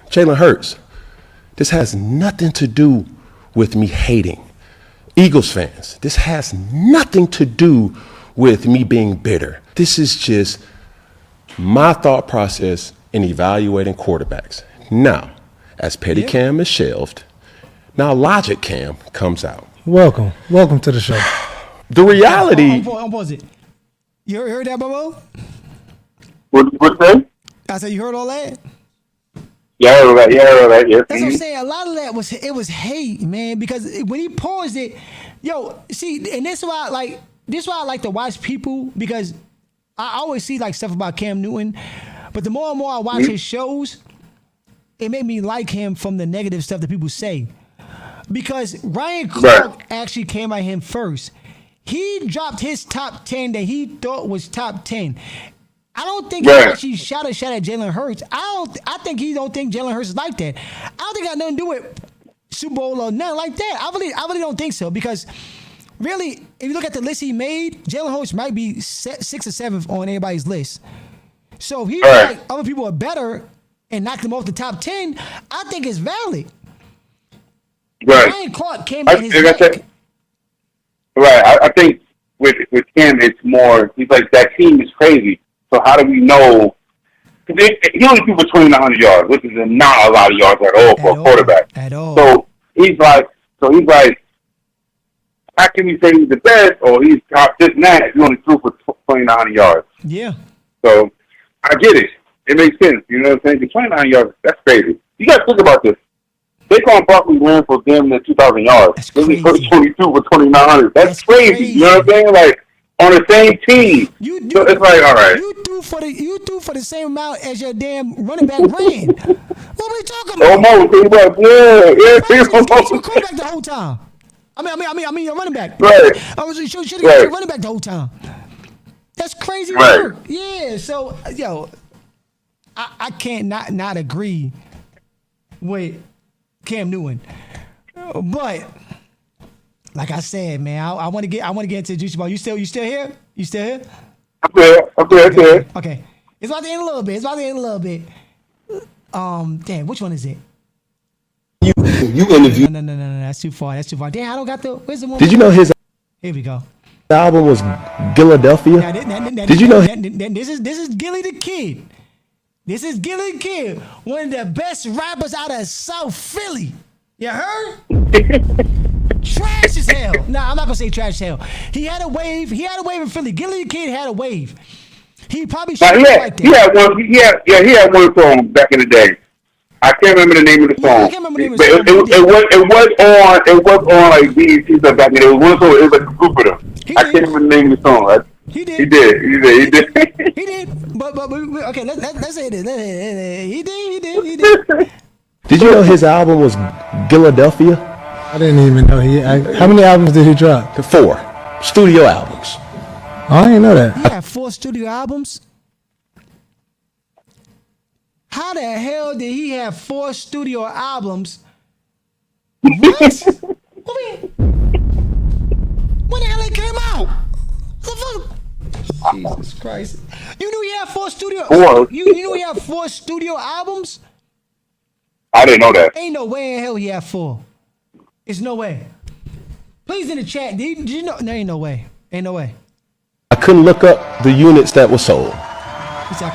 Jaylen Hurts, this has nothing to do with me hating Eagles fans. This has nothing to do with me being bitter. This is just my thought process in evaluating quarterbacks. Now, as Petty Cam is shelved, now Logic Cam comes out. Welcome to the show. The reality. What was it? You heard that, Bobo? What's that? I said you heard all that. Yeah, I heard all that. Yeah, I heard all that. Yeah. That's what I'm saying. A lot of that was hate, man. Because when he paused it, see, and this is why I like to watch people, because I always see like stuff about Cam Newton, but the more and more I watch his shows, it made me like him from the negative stuff that people say. Because Ryan Clark actually came at him first. He dropped his top 10 that he thought was top 10. I don't think he actually shot at Jaylen Hurts. I think he don't think Jaylen Hurts is like that. I don't think it got nothing to do with Super Bowl or nothing like that. I really don't think so, because really, if you look at the list he made, Jaylen Hurts might be 6th or 7th on everybody's list. So if he like other people are better and knocked them off the top 10, I think it's valid. Ryan Clark came in his neck. I think with Cam, it's more, he's like, that team is crazy. So how do we know? Because he only threw for 2,900 yards, which is not a lot of yards at all for a quarterback. At all. So he's like, how can we say he's the best, or he's top this and that if he only threw for 2,900 yards? Yeah. So I get it. It makes sense. You know what I'm saying? The 29 yards, that's crazy. You got to think about this. Saquon Barkley ran for them at 2,000 yards. That's then crazy. he put 22 for 2,900. That's crazy. You know what I'm saying? Like, on the same team. So it's like, all right. You threw for the same amount as your damn running back ran. What are we talking about? Almost. Almost. You quarterback the whole time. I mean, your running back. Right. I was should have got your running back the whole time. That's crazy work. Yeah. So, I can't not agree with Cam Newton, but like I said, man, I want to get into the juicy ball. You still here? You still here? I'm there. Okay. It's about to end a little bit. Damn, which one is it? You interviewed. No. That's too far. Damn, I don't got the. Where's the one? Did you know his Here we go. album was Philadelphia? Did you know? This is Gillie the Kid. This is Gillie the Kid, one of the best rappers out of South Philly. You heard? Trash as hell. Nah, I'm not gonna say trash as hell. He had a wave in Philly. Gillie the Kid had a wave. He probably should have like that. He had one song back in the day. I can't remember the name of the song. I can't remember the name of the song. It was on like BET stuff back in the day. It was one song. It was like a group of them. I can't remember the name of the song. He did. But okay, let's say this. He did. Did you know his album was Philadelphia? I didn't even know how many albums did he drop? 4 studio albums. Oh, I didn't know that. He had 4 studio albums. How the hell did he have 4 studio albums? What? When the hell it came out? Jesus Christ! You knew he had 4 studio. You knew he had 4 studio albums. I didn't know that. Ain't no way in hell he had 4. It's no way. Please in the chat. Did you know? No, ain't no way. I couldn't look up the units that were sold.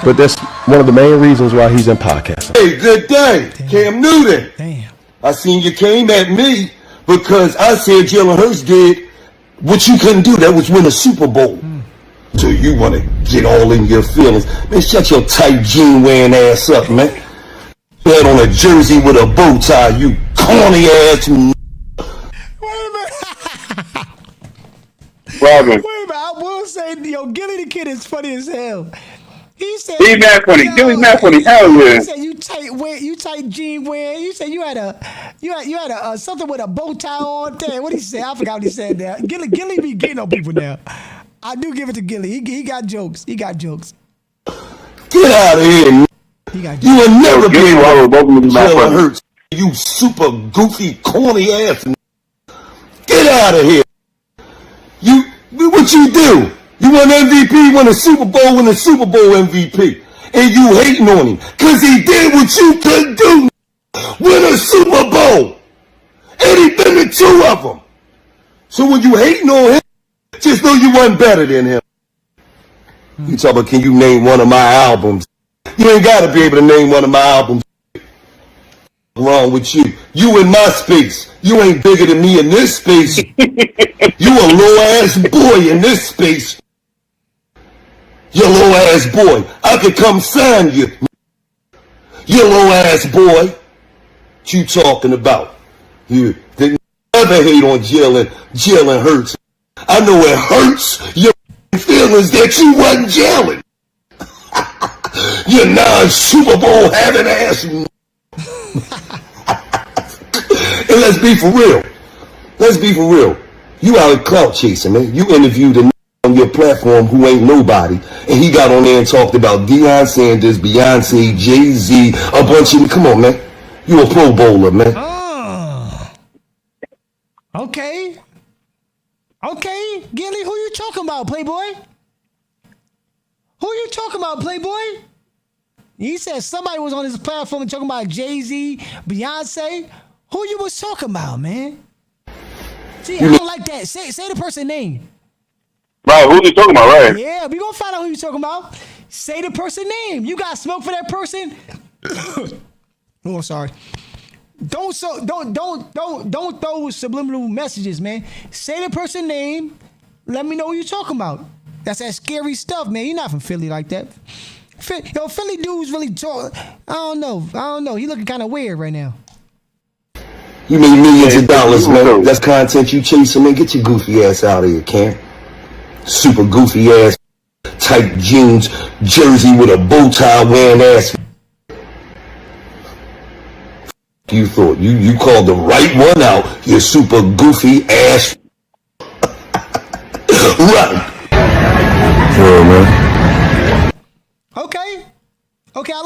But that's one of the main reasons why he's in podcasting. Hey, good day. Cam Newton. Damn. I seen you came at me because I said Jaylen Hurts did what you couldn't do. That was win a Super Bowl. So you want to get all in your feelings. Man, shut your tight jean wearing ass up, man. Had on a jersey with a bow tie, you corny ass. Wait a minute, I will say, Gillie the Kid is funny as hell. He said he's mad funny. Gillie's mad funny. Hell yeah. He said you tight jean wearing. You said you had a something with a bow tie on. Damn, what did he say? I forgot what he said there. Gillie be getting on people now. I do give it to Gillie. He got jokes. Get out of here. You will never be able to Jaylen Hurts. You super goofy, corny ass. Get out of here. What you do? You won MVP, win a Super Bowl MVP. And you hating on him. Because he did what you couldn't do. Win a Super Bowl. And he been to 2 of them. So when you hating on him, just know you wasn't better than him. You talk about, can you name one of my albums? You ain't got to be able to name one of my albums. Wrong with you? You in my space. You ain't bigger than me in this space. You a low-ass boy in this space. You low-ass boy. I could come sign you. You low-ass boy. What you talking about? You didn't ever hate on Jaylen Hurts. I know it hurts your feelings that you wasn't Jaylen. You non-Super Bowl having ass. And let's be for real. You out at Clout chasing, man. You interviewed a on your platform who ain't nobody, and he got on there and talked about Deion Sanders, Beyonce, Jay-Z, a bunch of. Come on, man. You a Pro Bowler, man. Okay, Gillie, who you talking about, Playboy? He said somebody was on his platform talking about Jay-Z, Beyonce. Who you was talking about, man? See, I don't like that. Say the person's name. Right, who you talking about, right? Yeah, we gonna find out who you talking about. Say the person's name. You got smoke for that person? Oh, I'm sorry. Don't throw subliminal messages, man. Say the person's name. Let me know who you talking about. That's that scary stuff, man. You're not from Philly like that. Philly dudes really talk. I don't know. He looking kind of weird right now. You made millions of dollars, man. That's content you chasing, man. Get your goofy ass out of here, Cam. Super goofy ass, tight jeans, jersey with a bow tie wearing ass. You thought you called the right one out. You super goofy ass. Right. Yeah, man. Okay, I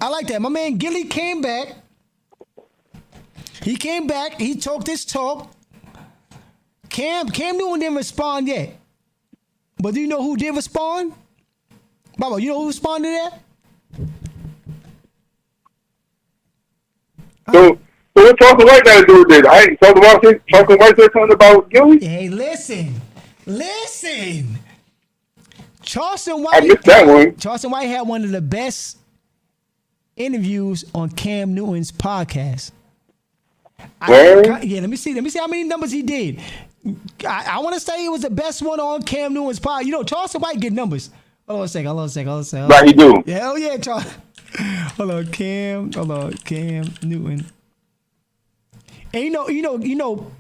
like that. My man Gillie came back. He talked his talk. Cam Newton didn't respond yet. But do you know who did respond? Baba, you know who responded to that? So what Charleston White got to do with this? Charleston White said something about Gillie? Hey, listen. Charleston White. I missed that one. Charleston White had one of the best interviews on Cam Newton's podcast. Let me see how many numbers he did. I want to say it was the best one on Cam Newton's pod. You know, Charleston White get numbers. Hold on a second. Right, he do. Yeah, hell yeah, Charles. Hold on, Cam Newton. And you know,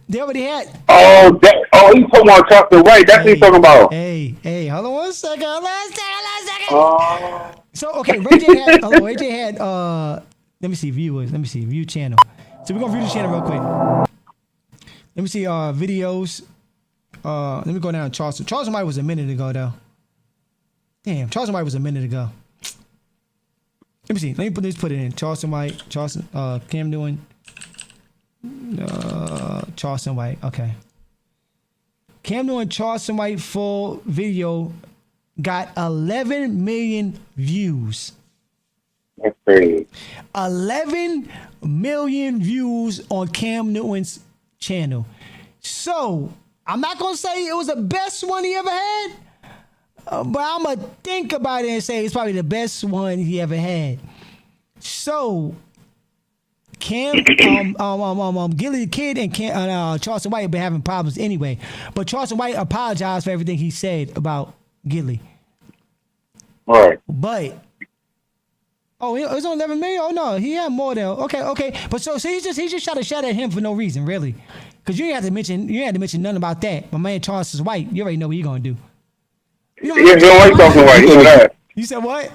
they already had. He's talking about Charleston White. That's what he's talking about. Hey, hold on one second. So okay, Ray J had let me see view channel. So we're gonna view the channel real quick. Let me see videos. Let me go down to Charleston. Charleston White was a minute ago though. Damn, Charleston White was a minute ago. Let me see. Let me put it in. Charleston White, Cam Newton, Charleston White. Okay. Cam Newton, Charleston White full video got 11 million views. That's crazy. 11 million views on Cam Newton's channel. So I'm not gonna say it was the best one he ever had, but I'm going to think about it and say it's probably the best one he ever had. So, Gillie the Kid and Charleston White have been having problems anyway. But Charleston White apologized for everything he said about Gillie. All right. But it was on 11 million. Oh no, he had more than okay. But so he just shot a shot at him for no reason, really, because you ain't had to mention nothing about that. My man Charleston White, you already know what he gonna do. He don't like Charleston White. You know that. You said what?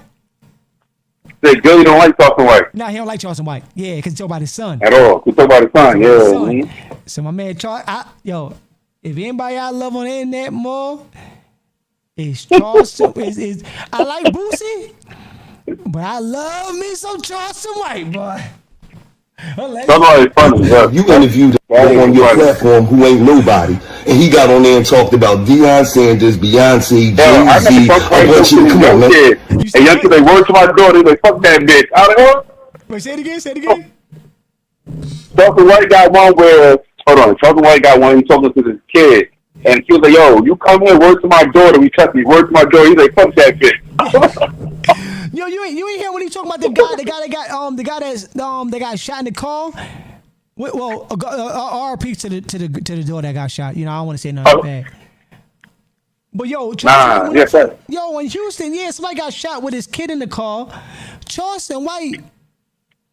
Said Gillie don't like Charleston White. Nah, he don't like Charleston White. Yeah, because he talk about his son. At all. He talk about his son. Yeah. So my man if anybody I love on the internet more, it's Charleston. I like Boosie, but I love me some Charleston White, boy. Somebody funny. Yeah. You interviewed on your platform who ain't nobody, and he got on there and talked about Deion Sanders, Beyonce, Jay-Z, a bunch of come on, man. And young kid, they word to my daughter, they like, fuck that bitch. I don't know. Wait, say it again. Charleston White got one where, Charleston White got one, he talking to this kid, and he was like, yo, you come here, word to my daughter, we trust me, word to my daughter. He's like, fuck that bitch. Yo, you ain't hear when he talking about the guy that got shot in the car. Well, RP to the door that got shot. You know, I don't want to say nothing bad. But yo, in Houston, somebody got shot with his kid in the car. Charleston White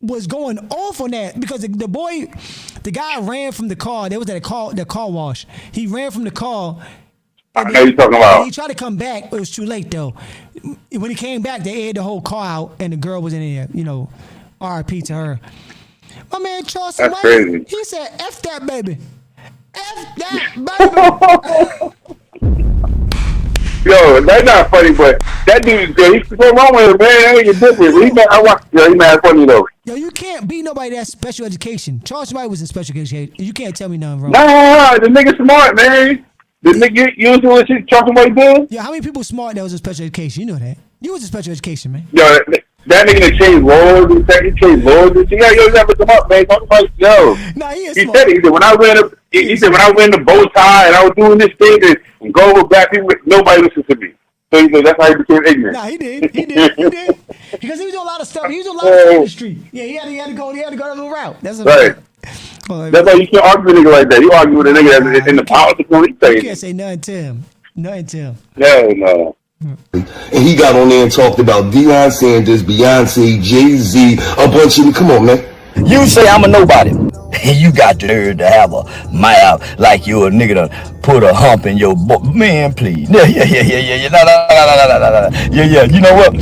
was going off on that because the guy ran from the car. They was at the car wash. He ran from the car. I know you're talking about. He tried to come back. It was too late though. When he came back, they aired the whole car out, and the girl was in there. You know, R.I.P. to her. My man Charleston White, crazy. He said, "F that baby, F that baby." Yo, that's not funny, but that dude is good. He's so wrong with him, man. That ain't different. He mad funny though. Yo, you can't beat nobody that's special education. Charleston White was in special education. You can't tell me nothing wrong. Nah, the nigga smart, man. The nigga, you know what shit Charleston White did? Yeah, how many people smart that was in special education? You know that. You was in special education, man. Yo, that nigga that changed laws and he changed laws and shit. Yo, never come up, man. Talk about yo. Nah, he said it. He said when I wear the bow tie and I was doing this thing and go over black people, nobody listened to me. So he said that's how he became ignorant. Nah, he did. Because he was doing a lot of stuff. He was doing a lot of stuff in the street. Yeah, he had to go that little route. That's right. That's why you can't argue with a nigga like that. You argue with a nigga that's in the politics when he You can't say nothing to him. Nothing to him. No. And he got on there and talked about Deion Sanders, Beyonce, Jay-Z, a bunch of them. Come on, man. You say I'm a nobody, and you got the nerve to have a mouth like you a nigga to put a hump in your man, please. Yeah. No. Yeah. You know what?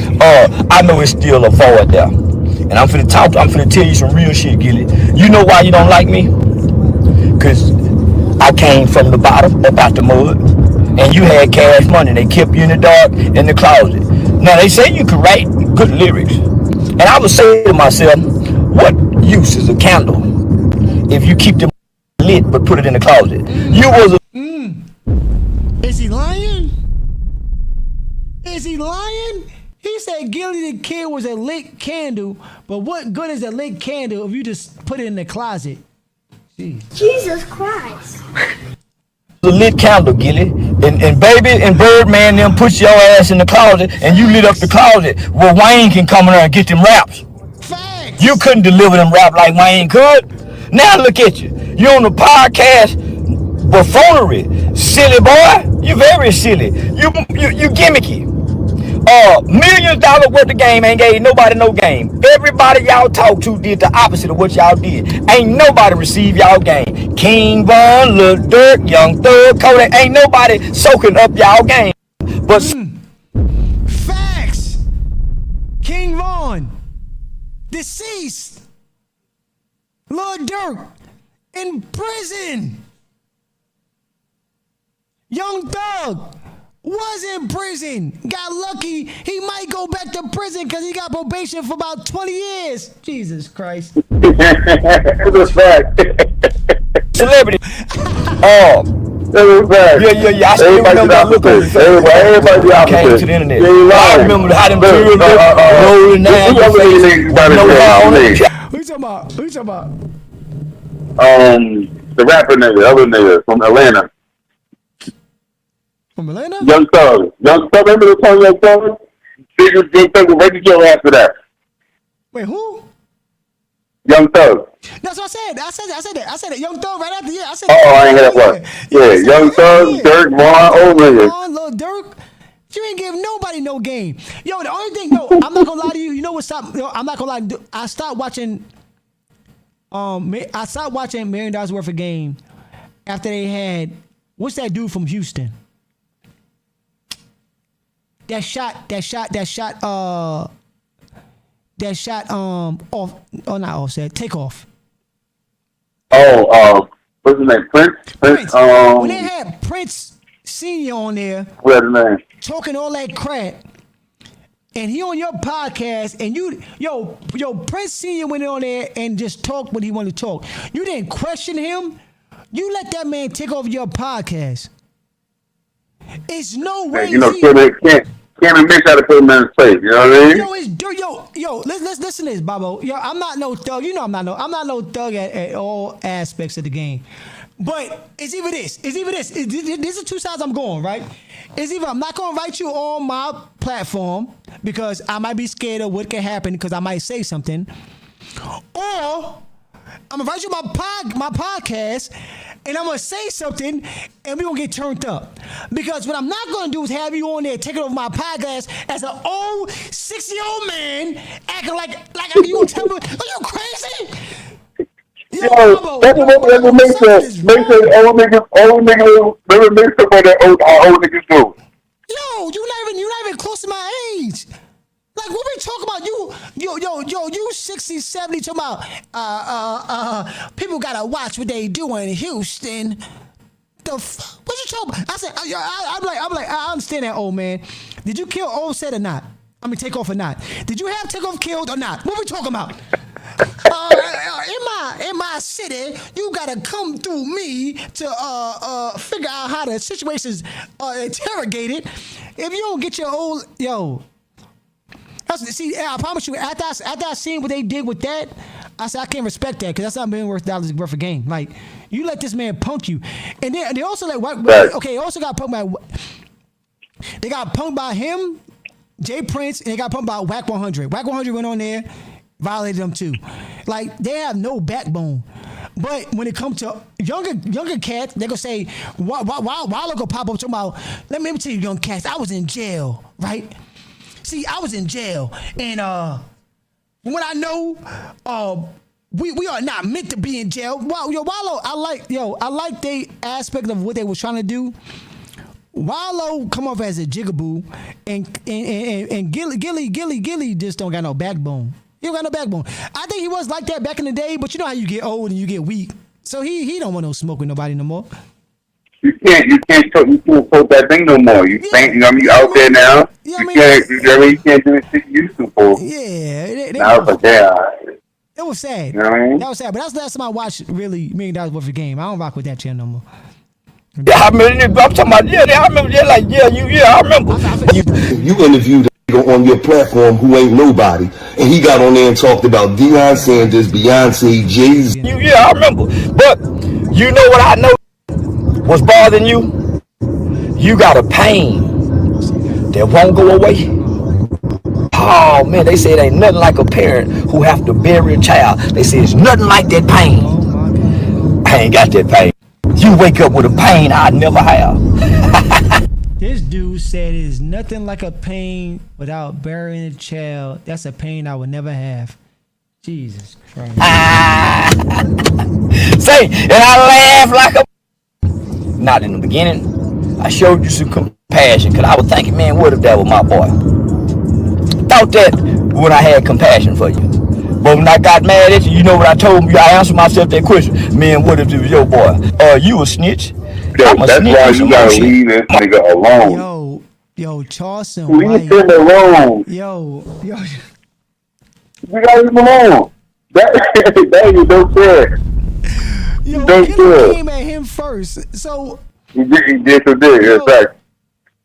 I know it's still a forward there. And I'm finna tell you some real shit, Gillie. You know why you don't like me? Cause I came from the bottom, up out the mud, and you had cash money. They kept you in the dark, in the closet. Now they say you can write good lyrics. And I would say to myself, what use is a candle if you keep them lit but put it in the closet? You was a... Is he lying? He said Gillie the Kid was a lit candle, but what good is a lit candle if you just put it in the closet? Jeez. Jesus Christ. A lit candle, Gillie. And Baby and Birdman them put your ass in the closet and you lit up the closet where Wayne can come in there and get them raps. Facts. You couldn't deliver them rap like Wayne could. Now look at you. You on the podcast buffoonery. Silly boy. You very silly. You gimmicky. $1 million worth of game ain't gave nobody no game. Everybody y'all talk to did the opposite of what y'all did. Ain't nobody receive y'all game. King Von, Lil Durk, Young Thug, Kodak, ain't nobody soaking up y'all game. But facts. King Von, deceased. Lil Durk, in prison. Young Thug was in prison. Got lucky. He might go back to prison because he got probation for about 20 years. Jesus Christ. It's a fact. Celebrity. Yeah. I still remember that look on your face. Everybody the opposite. Came to the internet. I remember how them tears rolling down your face. Who you talking about? The rapper nigga, other nigga from Atlanta. From Atlanta? Young Thug. Remember the song Young Thug? Young Thug was right to jail after that. Wait, who? Young Thug. That's what I said. I said it. Young Thug right after. Yeah, I said. I ain't hear that part. Yeah, Young Thug, Dirk, Vaughn, over Lil Durk. You ain't give nobody no game. Yo, the only thing, I'm not gonna lie to you. You know what? I'm not gonna lie. I stopped watching. I stopped watching $1 million worth of game after they had. What's that dude from Houston? That shot. Off. Oh, not offset. Takeoff. What's his name? Prince. When they had Prince Senior on there, what's his name? Talking all that crap, and he on your podcast, and yo, Prince Senior went on there and just talked what he wanted to talk. You didn't question him. You let that man take over your podcast. It's no way. Can't miss how to put him in his place. You know what I mean? Yo, it's dirt. Yo, let's listen to this, Bobo. Yo, I'm not no thug. You know I'm not no thug at all aspects of the game. But it's either this. These are two sides I'm going, right? It's either I'm not going to invite you on my platform because I might be scared of what can happen because I might say something, or I'm going to invite you on my podcast and I'm going to say something and we're going to get turned up. Because what I'm not going to do is have you on there taking over my podcast as an old 60-year-old man acting like you going to tell me, are you crazy? Yo, that's what makes old niggas never make stuff like that old niggas do. Yo, you're not even close to my age. Like, what we talking about? You 60, 70 talking about people gotta watch what they do in Houston. What you talking about? I said, I'm like, I understand that, old man. Did you kill Offset or not? I mean, Takeoff or not? Did you have Takeoff killed or not? What we talking about? In my city, you gotta come through me to figure out how the situation's interrogated. If you don't get your old see, I promise you, after I seen what they did with that, I said I can't respect that because that's not being $1 worth of game. Like, you let this man punk you, and they also also got punked by. They got punked by him, Jay Prince, and they got punked by Whack 100. Whack 100 went on there, violated them too. Like, they have no backbone. But when it comes to younger cats, they gonna say, why go pop up talking about, let me tell you, young cats, I was in jail, right? See, I was in jail, and from what I know, we are not meant to be in jail. Wallow, I like the aspect of what they was trying to do. Wallow come off as a jigaboo, and Gillie just don't got no backbone. He don't got no backbone. I think he was like that back in the day, but you know how you get old and you get weak. So he don't want no smoke with nobody no more. You can't quote that thing no more. You out there now. You can't do the shit you used to for. Yeah. It was sad. You know what I mean? That was sad. But that's the last time I watched really $1 million worth of game. I don't rock with that channel no more. Yeah, I remember. I'm talking about. I remember. I remember. You interviewed on your platform who ain't nobody, and he got on there and talked about Deion Sanders, Beyonce, Jay-Z. I remember. But you know what I know? What's bothering you? You got a pain that won't go away. Oh man, they say it ain't nothing like a parent who have to bury a child. They say it's nothing like that pain. I ain't got that pain. You wake up with a pain I never have. This dude said it's nothing like a pain without burying a child. That's a pain I would never have. Jesus Christ. Say, and I laugh like a... Not in the beginning. I showed you some compassion because I was thinking, man, what if that was my boy? Thought that when I had compassion for you. But when I got mad at you, you know what I told you? I answered myself that question. Man, what if it was your boy? You a snitch? That's why you gotta leave this nigga alone. Yo, Charleston White. Leave him alone. Yo. We gotta leave him alone. That you don't care. Yo, Gillie came at him first, so he did. Exactly.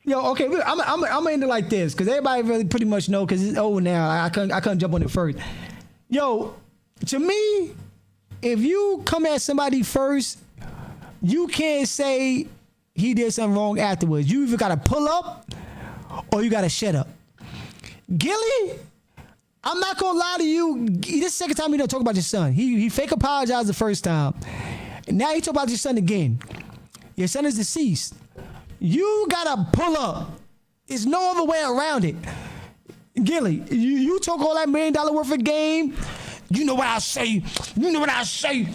Yo, okay, I'm gonna end it like this because everybody really pretty much know because it's old now. I couldn't jump on it first. Yo, to me, if you come at somebody first, you can't say he did something wrong afterwards. You either got to pull up or you got to shut up. Gillie, I'm not going to lie to you. This is the second time he don't talk about your son. He fake apologized the first time. And now he talk about your son again. Your son is deceased. You got to pull up. There's no other way around it. Gillie, you talk all that $1 million worth of game. You know what I say. You know what I say.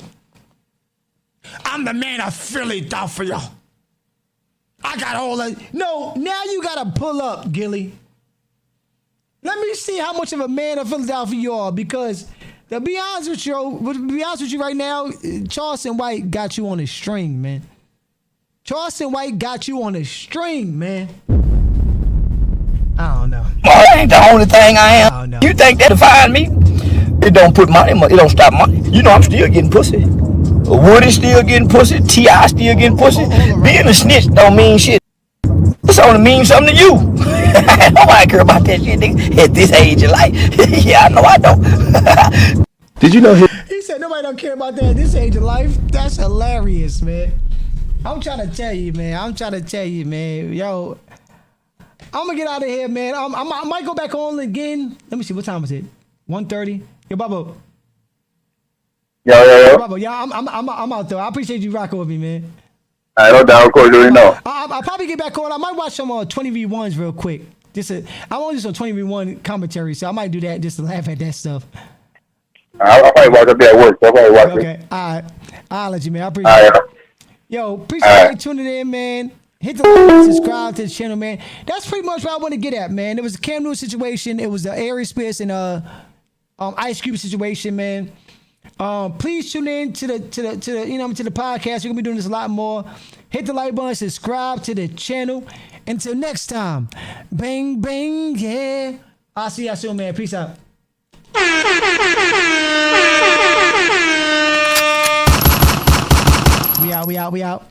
I'm the man of Philadelphia. I got all that. No, now you got to pull up, Gillie. Let me see how much of a man of Philadelphia you are, because to be honest with you right now, Charleston White got you on a string, man. Charleston White got you on a string, man. I don't know. Well, that ain't the only thing I am. don't know. You think that define me? It don't put money, it don't stop money. You know I'm still getting pussy. Woody still getting pussy. T.I. still getting pussy. Being a snitch don't mean shit. It's only means something to you. Nobody care about that shit, nigga. At this age of life. Yeah, I know I don't. Did you know He said nobody don't care about that at this age of life. That's hilarious, man. I'm trying to tell you, man. Yo, I'm gonna get out of here, man. I might go back on again. Let me see, what time is it? 1:30. Yo, Bubba. Yo. Bubba, yeah, I'm out though. I appreciate you rocking with me, man. I no doubt, of course, you know. I'll probably get back on. I might watch some 20v1s real quick. I want to do some 20v1 commentary, so I might do that just to laugh at that stuff. I'll probably watch it at work. I'll probably watch it. Okay, all right. I'll let you, man. I appreciate it. Yo, appreciate you tuning in, man. Hit the like, subscribe to the channel, man. That's pretty much what I want to get at, man. It was a Cam Newton situation. It was the Aries Spears and Ice Cube situation, man. Please tune in to the podcast. We're gonna be doing this a lot more. Hit the like button, subscribe to the channel. Until next time, bang bang, yeah. I'll see y'all soon, man. Peace out. We out.